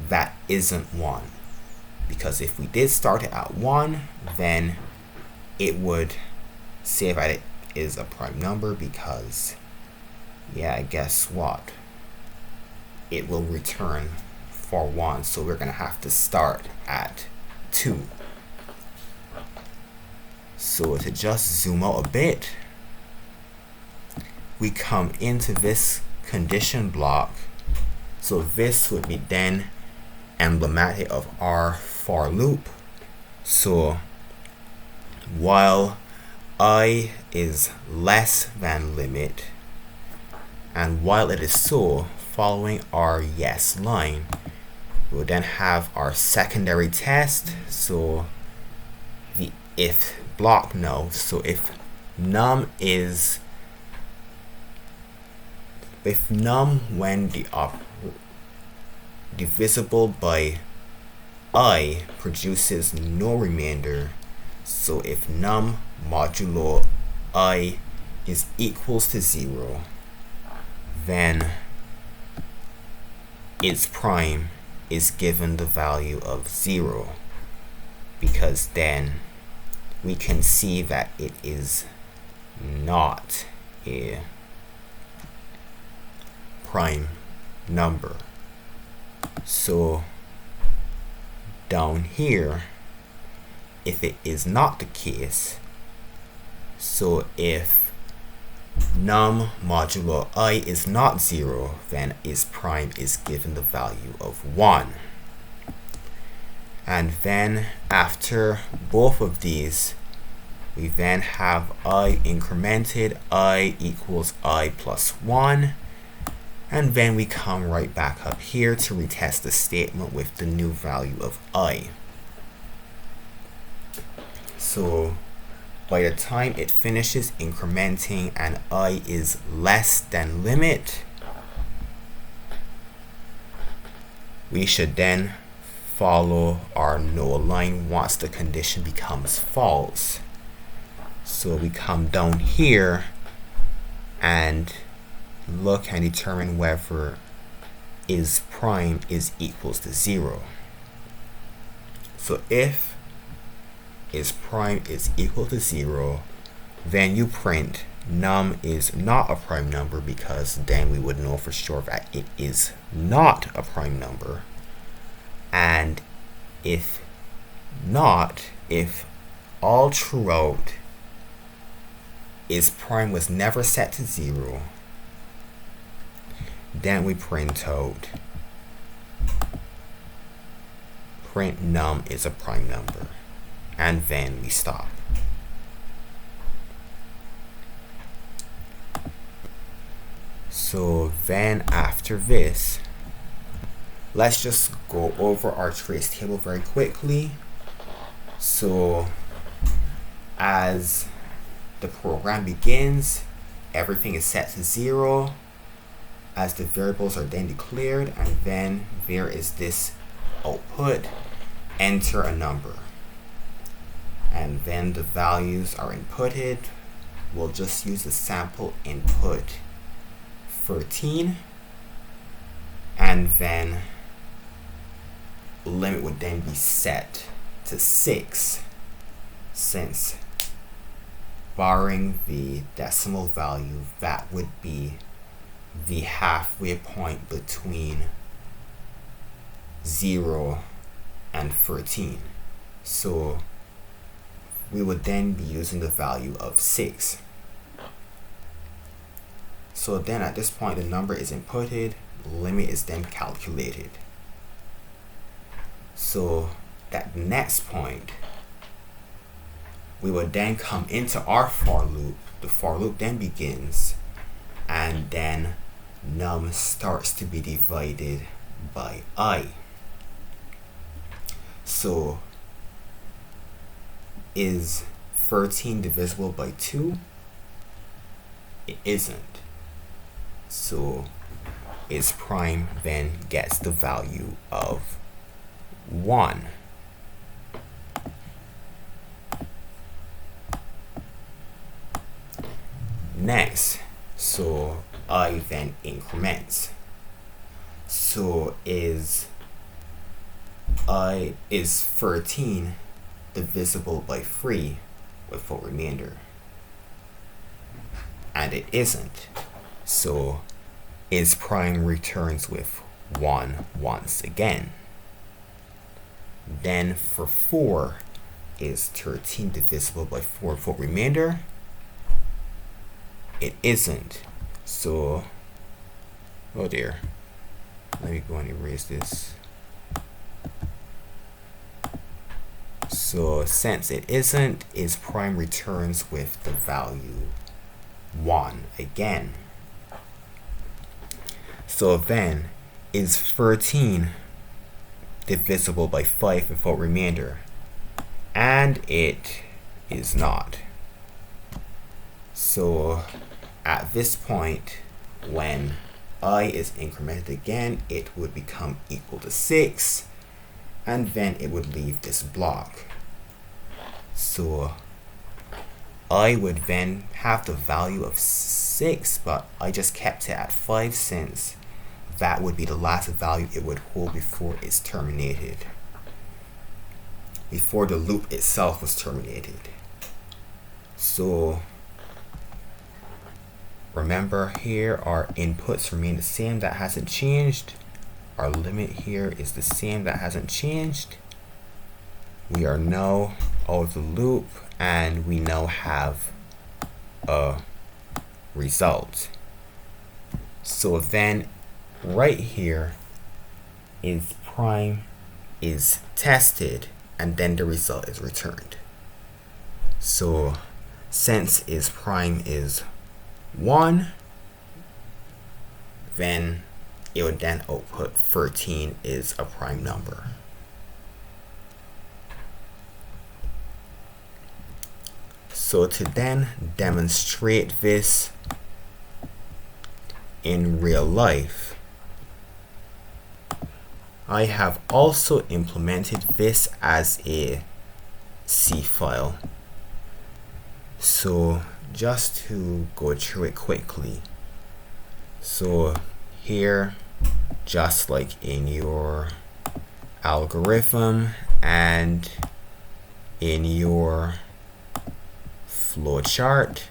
that isn't 1. Because if we did start it at 1, then it would say that it is a prime number because, yeah, guess what? It will return for 1. So we're going to have to start at 2. So to just zoom out a bit, we come into this condition block. So this would be then emblematic of our for loop. So while I is less than limit, and while it is so, following our yes line, we'll then have our secondary test. So the if block now. So if num when divisible by I produces no remainder, so if num modulo I is equals to 0, then its prime is given the value of 0, because then we can see that it is not a prime number. So down here, if it is not the case, so if num modulo I is not 0, then its prime is given the value of 1. And then after both of these, we then have I incremented, I equals I plus 1. And then we come right back up here to retest the statement with the new value of I. So by the time it finishes incrementing and I is less than limit, we should then follow our null line once the condition becomes false. So we come down here and look and determine whether is prime is equals to 0. So if is prime is equal to 0, then you print num is not a prime number, because then we would know for sure that it is not a prime number. And if not, if all throughout is prime was never set to 0, then we print out print num is a prime number, and then we stop. So then after this, let's just go over our trace table very quickly. So as the program begins, everything is set to 0 as the variables are then declared, and then there is this output, enter a number, and then the values are inputted. We'll just use the sample input 13, and then limit would then be set to 6, since barring the decimal value, that would be the halfway point between 0 and 13. So we would then be using the value of 6. So then at this point the number is inputted, limit is then calculated. So that next point, we would then come into our for loop. The for loop then begins, and then num starts to be divided by I. So is 13 divisible by 2? it isn't. So its prime then gets the value of 1. Next, so I then increments. So is 13 divisible by 3 with full remainder? And it isn't. So is prime returns with 1 once again. Then for 4, is 13 divisible by 4 full remainder? It isn't. So, oh dear. Let me go and erase this. So since it isn't, its prime returns with the value 1 again. So then, is 13 divisible by 5 without remainder? And it is not. So at this point, when I is incremented again, it would become equal to 6, and then it would leave this block. So I would then have the value of 6, but I just kept it at 5 since that would be the last value it would hold before it's terminated, before the loop itself was terminated. So remember, here our inputs remain the same, that hasn't changed. Our limit here is the same, that hasn't changed. We are now out of the loop and we now have a result. So then right here is prime is tested and then the result is returned. So since is prime is 1, then it would then output 13 is a prime number. So to then demonstrate this in real life, I have also implemented this as a C file. So just to go through it quickly. So here, just like in your algorithm and in your flow chart,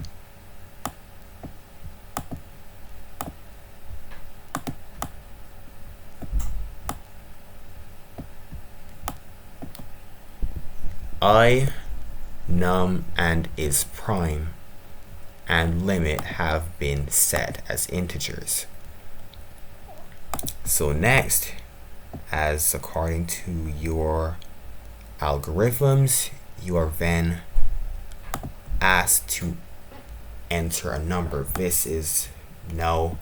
I, num, and is prime and limit have been set as integers. So next, as according to your algorithms, you are then asked to enter a number. This is now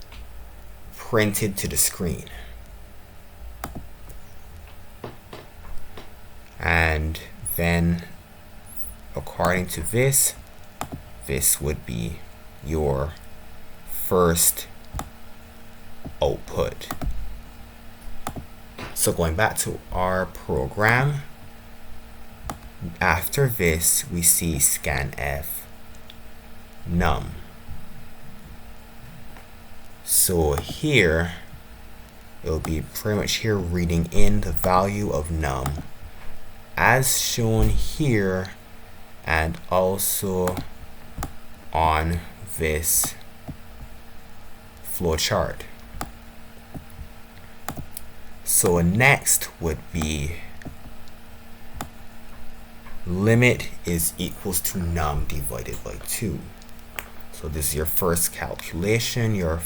printed to the screen. And then according to this would be your first output. So going back to our program, after this we see scanf num. So here it'll be pretty much here reading in the value of num as shown here and also on this flow chart. So next would be limit is equals to num divided by 2. So this is your first calculation, your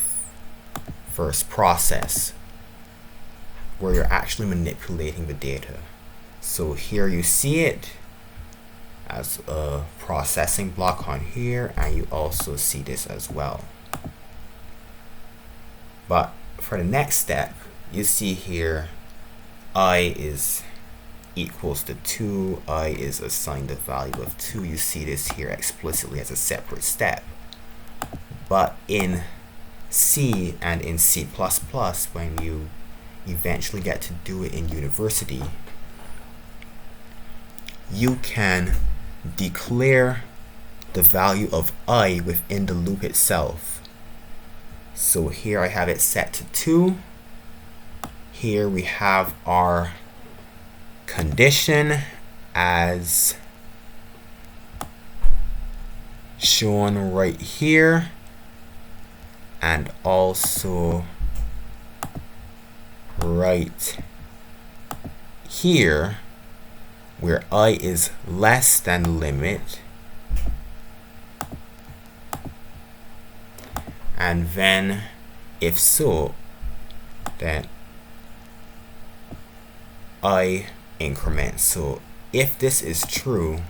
first process where you're actually manipulating the data. So here you see it as a processing block on here, and you also see this as well. But for the next step, you see here I is equals to 2, I is assigned a value of 2. You see this here explicitly as a separate step. But in C and in C++, when you eventually get to do it in university, you can declare the value of I within the loop itself. So here I have it set to 2. Here we have our condition as shown right here, and also right here where I is less than the limit, and then if so, then I increment. So if this is true,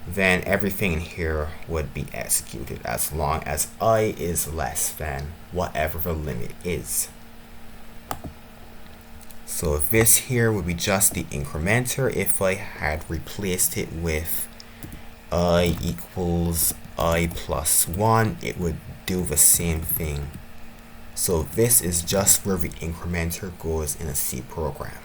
then everything in here would be executed as long as I is less than whatever the limit is. So this here would be just the incrementer. If I had replaced it with I equals I plus 1, it would do the same thing. So this is just where the incrementer goes in a C program.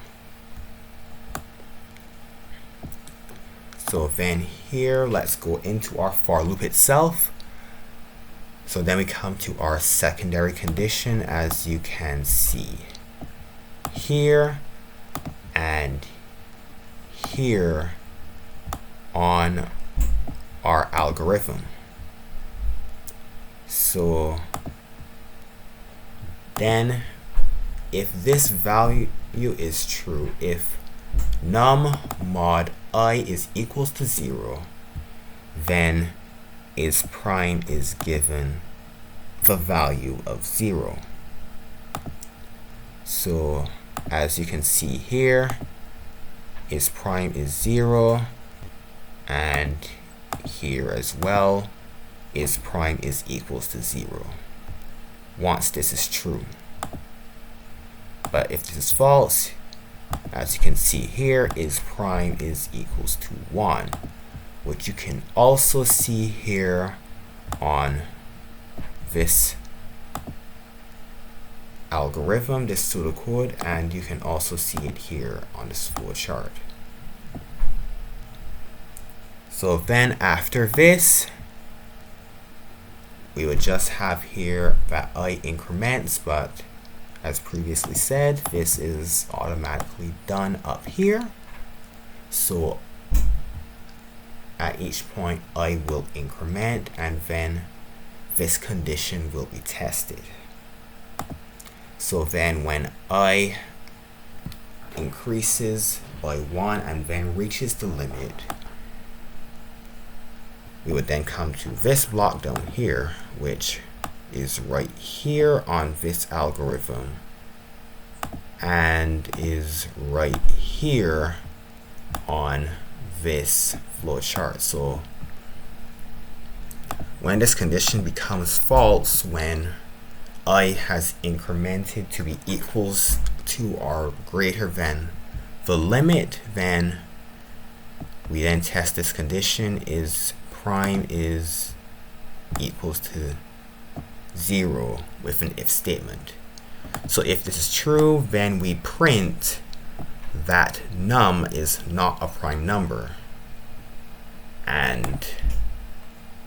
So then here, let's go into our for loop itself. So then we come to our secondary condition, as you can see here and here on our algorithm. So then if this value is true, if num mod I is equals to 0, then is prime is given the value of 0. So as you can see here, is prime is 0, and here as well, is prime is equals to 0 once this is true. But if this is false, as you can see here, is prime is equals to 1, which you can also see here on this algorithm, this pseudocode, and you can also see it here on this flow chart. So then after this, we would just have here that I increments, but as previously said, this is automatically done up here. So at each point I will increment, and then this condition will be tested. So then when I increases by 1 and then reaches the limit, we would then come to this block down here, which is right here on this algorithm and is right here on this flow chart. So when this condition becomes false, when I has incremented to be equals to or greater than the limit, then we then test this condition, is prime is equals to 0 with an if statement. So if this is true, then we print that num is not a prime number, and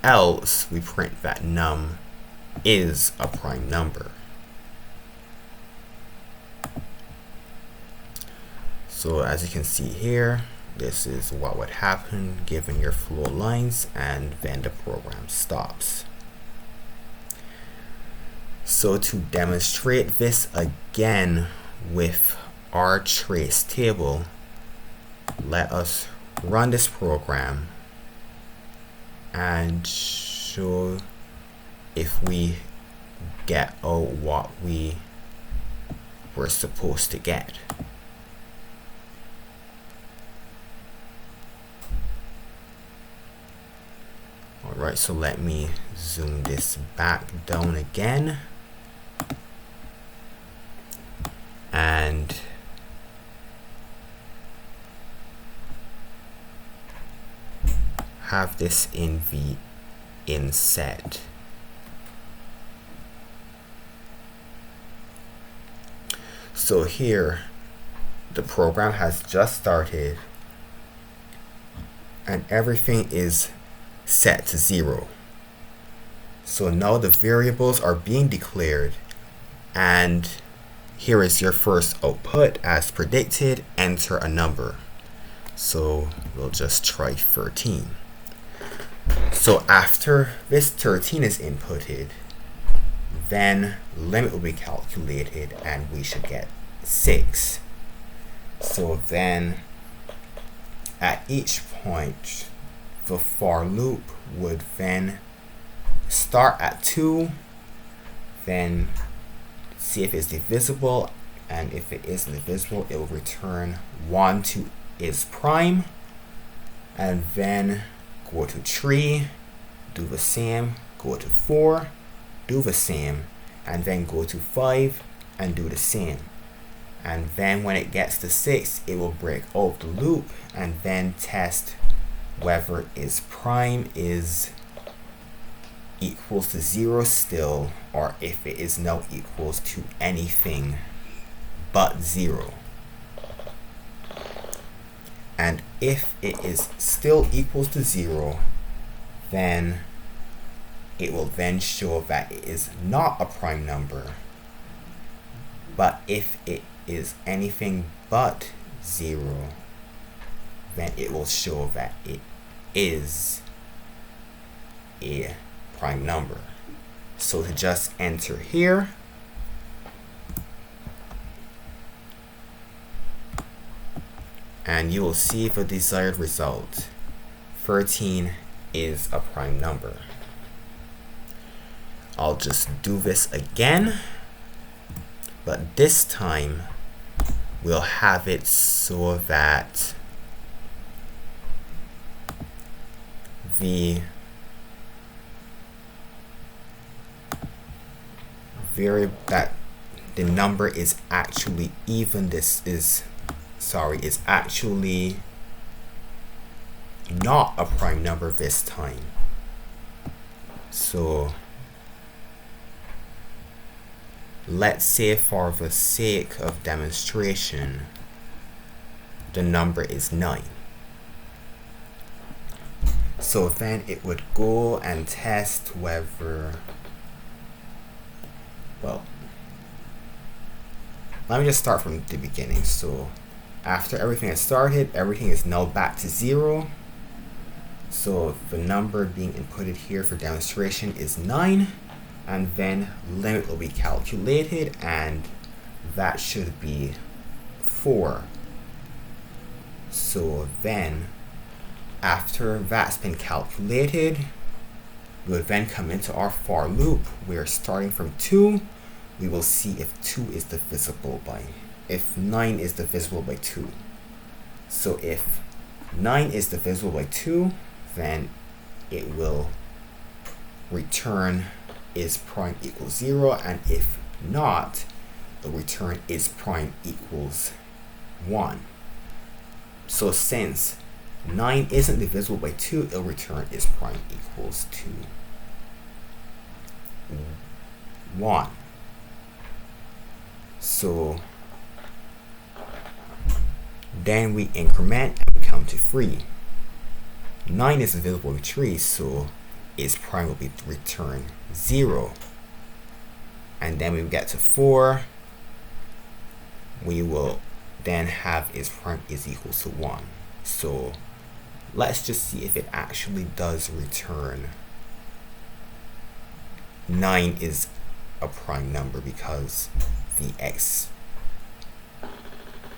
else we print that num is a prime number. So as you can see here, this is what would happen given your flow lines, and then the program stops. So to demonstrate this again with our trace table, let us run this program and show if we get out what we were supposed to get. Alright, so let me zoom this back down again and have this in the inset. So here the program has just started and everything is set to 0. So now the variables are being declared, and here is your first output. As predicted, enter a number. So we'll just try 13. So after this 13 is inputted, then limit will be calculated and we should get 6. So then at each point the for loop would then start at 2, then see if it's divisible, and if it is divisible it will return 1 to is prime, and then go to 3, do the same, go to 4, do the same, and then go to 5 and do the same. And then when it gets to 6 it will break out the loop and then test whether is prime is equals to 0 still, or if it is now equals to anything but 0. And if it is still equals to 0, then it will then show that it is not a prime number. But if it is anything but 0, then it will show that it is a prime number. So to just enter here, and you will see the desired result. 13 is a prime number. I'll just do this again, but this time we'll have it so that the number is actually even. This is actually not a prime number this time. So let's say for the sake of demonstration the number is 9. So then it would go and test whether, well, let me just start from the beginning. So after everything has started, everything is now back to 0. So the number being inputted here for demonstration is 9, and then limit will be calculated, and that should be 4. So then after that's been calculated, we would then come into our for loop. We're starting from 2. We will see if 2 is divisible by, if 9 is divisible by 2. So if 9 is divisible by 2, then it will return is prime equals 0, and if not, the return is prime equals 1. So since 9 isn't divisible by 2, it'll return is prime equals to 1. So then we increment and count to 3. 9 is divisible by 3, so its prime will be return 0. And then we get to 4, we will then have its prime is equal to 1. So let's just see if it actually does return 9 is a prime number, because the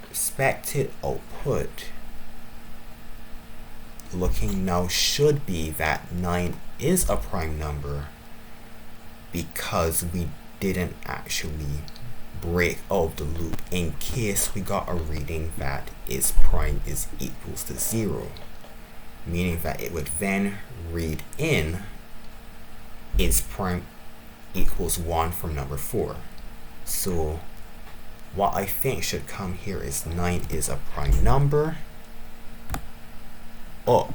expected output looking now should be that 9 is a prime number, because we didn't actually break out the loop in case we got a reading that its prime is equals to 0, meaning that it would then read in its prime equals 1 from number 4. So what I think should come here is 9 is a prime number. Oh,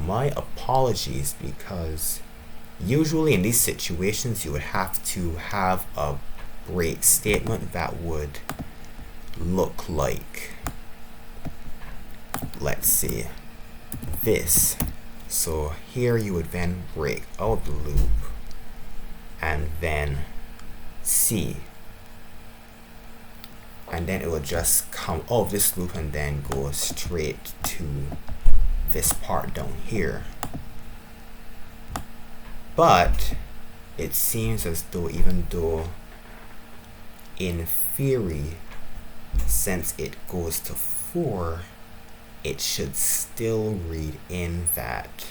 my apologies, because usually in these situations you would have to have a break statement that would look like, let's see, this. So here you would then break out the loop and then C, and then it will just come out of this loop and then go straight to this part down here. But it seems as though, even though in theory, since it goes to 4, it should still read in that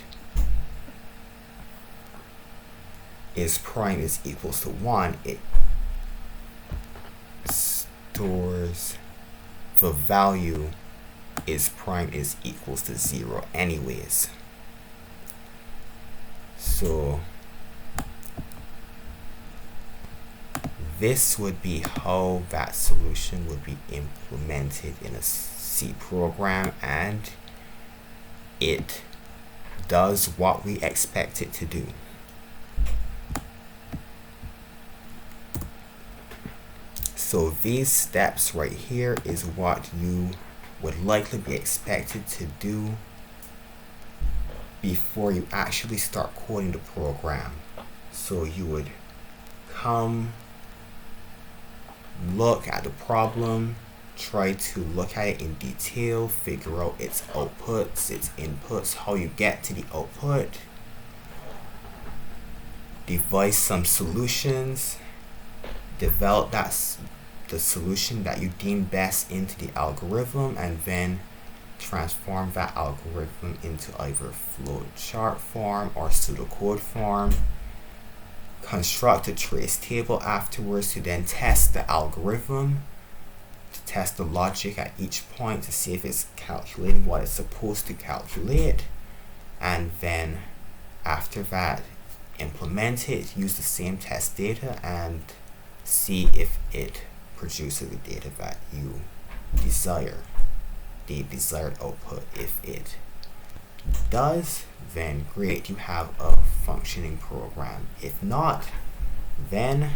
is prime is equals to 1. It stores the value is prime is equals to 0 anyways. So this would be how that solution would be implemented in a C program, and it does what we expect it to do. So these steps right here is what you would likely be expected to do before you actually start coding the program. So you would come, look at the problem, try to look at it in detail, figure out its outputs, its inputs, how you get to the output, devise some solutions, develop the solution that you deem best into the algorithm, and then transform that algorithm into either flowchart form or pseudocode form. Construct a trace table afterwards to then test the algorithm, to test the logic at each point to see if it's calculating what it's supposed to calculate, and then after that implement it, use the same test data and see if it produces the data that you desire, the desired output. If it does, then great, you have a functioning program. If not, then,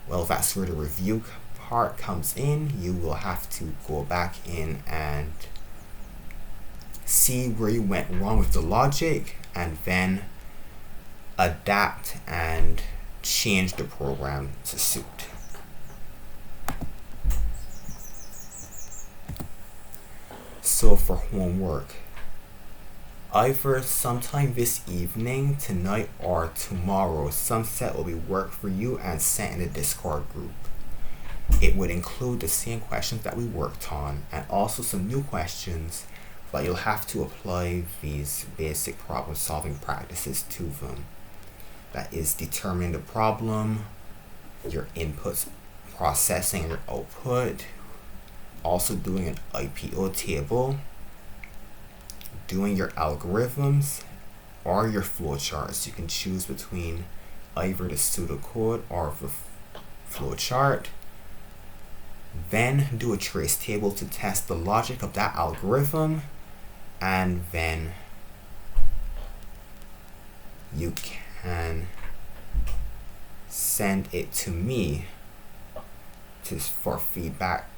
well, that's where the review part comes in. You will have to go back in and see where you went wrong with the logic, and then adapt and change the program to suit. So for homework, either sometime this evening, tonight, or tomorrow, some set will be worked for you and sent in the Discord group. It would include the same questions that we worked on and also some new questions, but you'll have to apply these basic problem solving practices to them. That is, determining the problem, your inputs, processing your output, also doing an IPO table, doing your algorithms or your flowcharts. You can choose between either the pseudocode or the flowchart. Then do a trace table to test the logic of that algorithm, and then you can send it to me for feedback,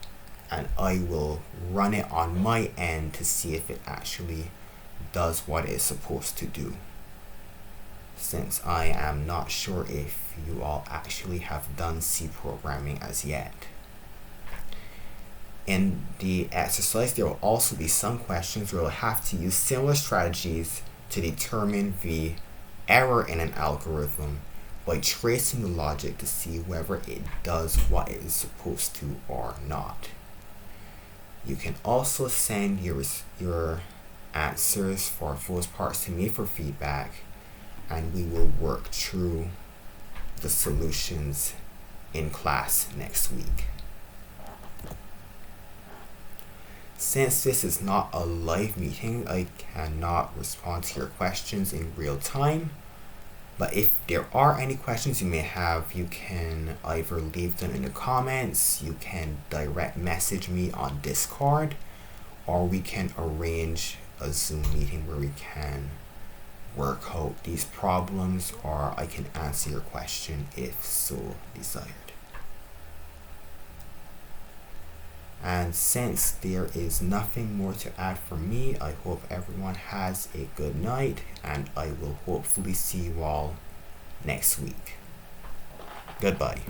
and I will run it on my end to see if it actually does what it's supposed to do, since I am not sure if you all actually have done C programming as yet. In the exercise, there will also be some questions where you'll have to use similar strategies to determine the error in an algorithm by tracing the logic to see whether it does what it is supposed to or not. You can also send your answers for those parts to me for feedback, and we will work through the solutions in class next week. Since this is not a live meeting, I cannot respond to your questions in real time. But if there are any questions you may have, you can either leave them in the comments, you can direct message me on Discord, or we can arrange a Zoom meeting where we can work out these problems, or I can answer your question if so desired. And since there is nothing more to add from me, I hope everyone has a good night, and I will hopefully see you all next week. Goodbye.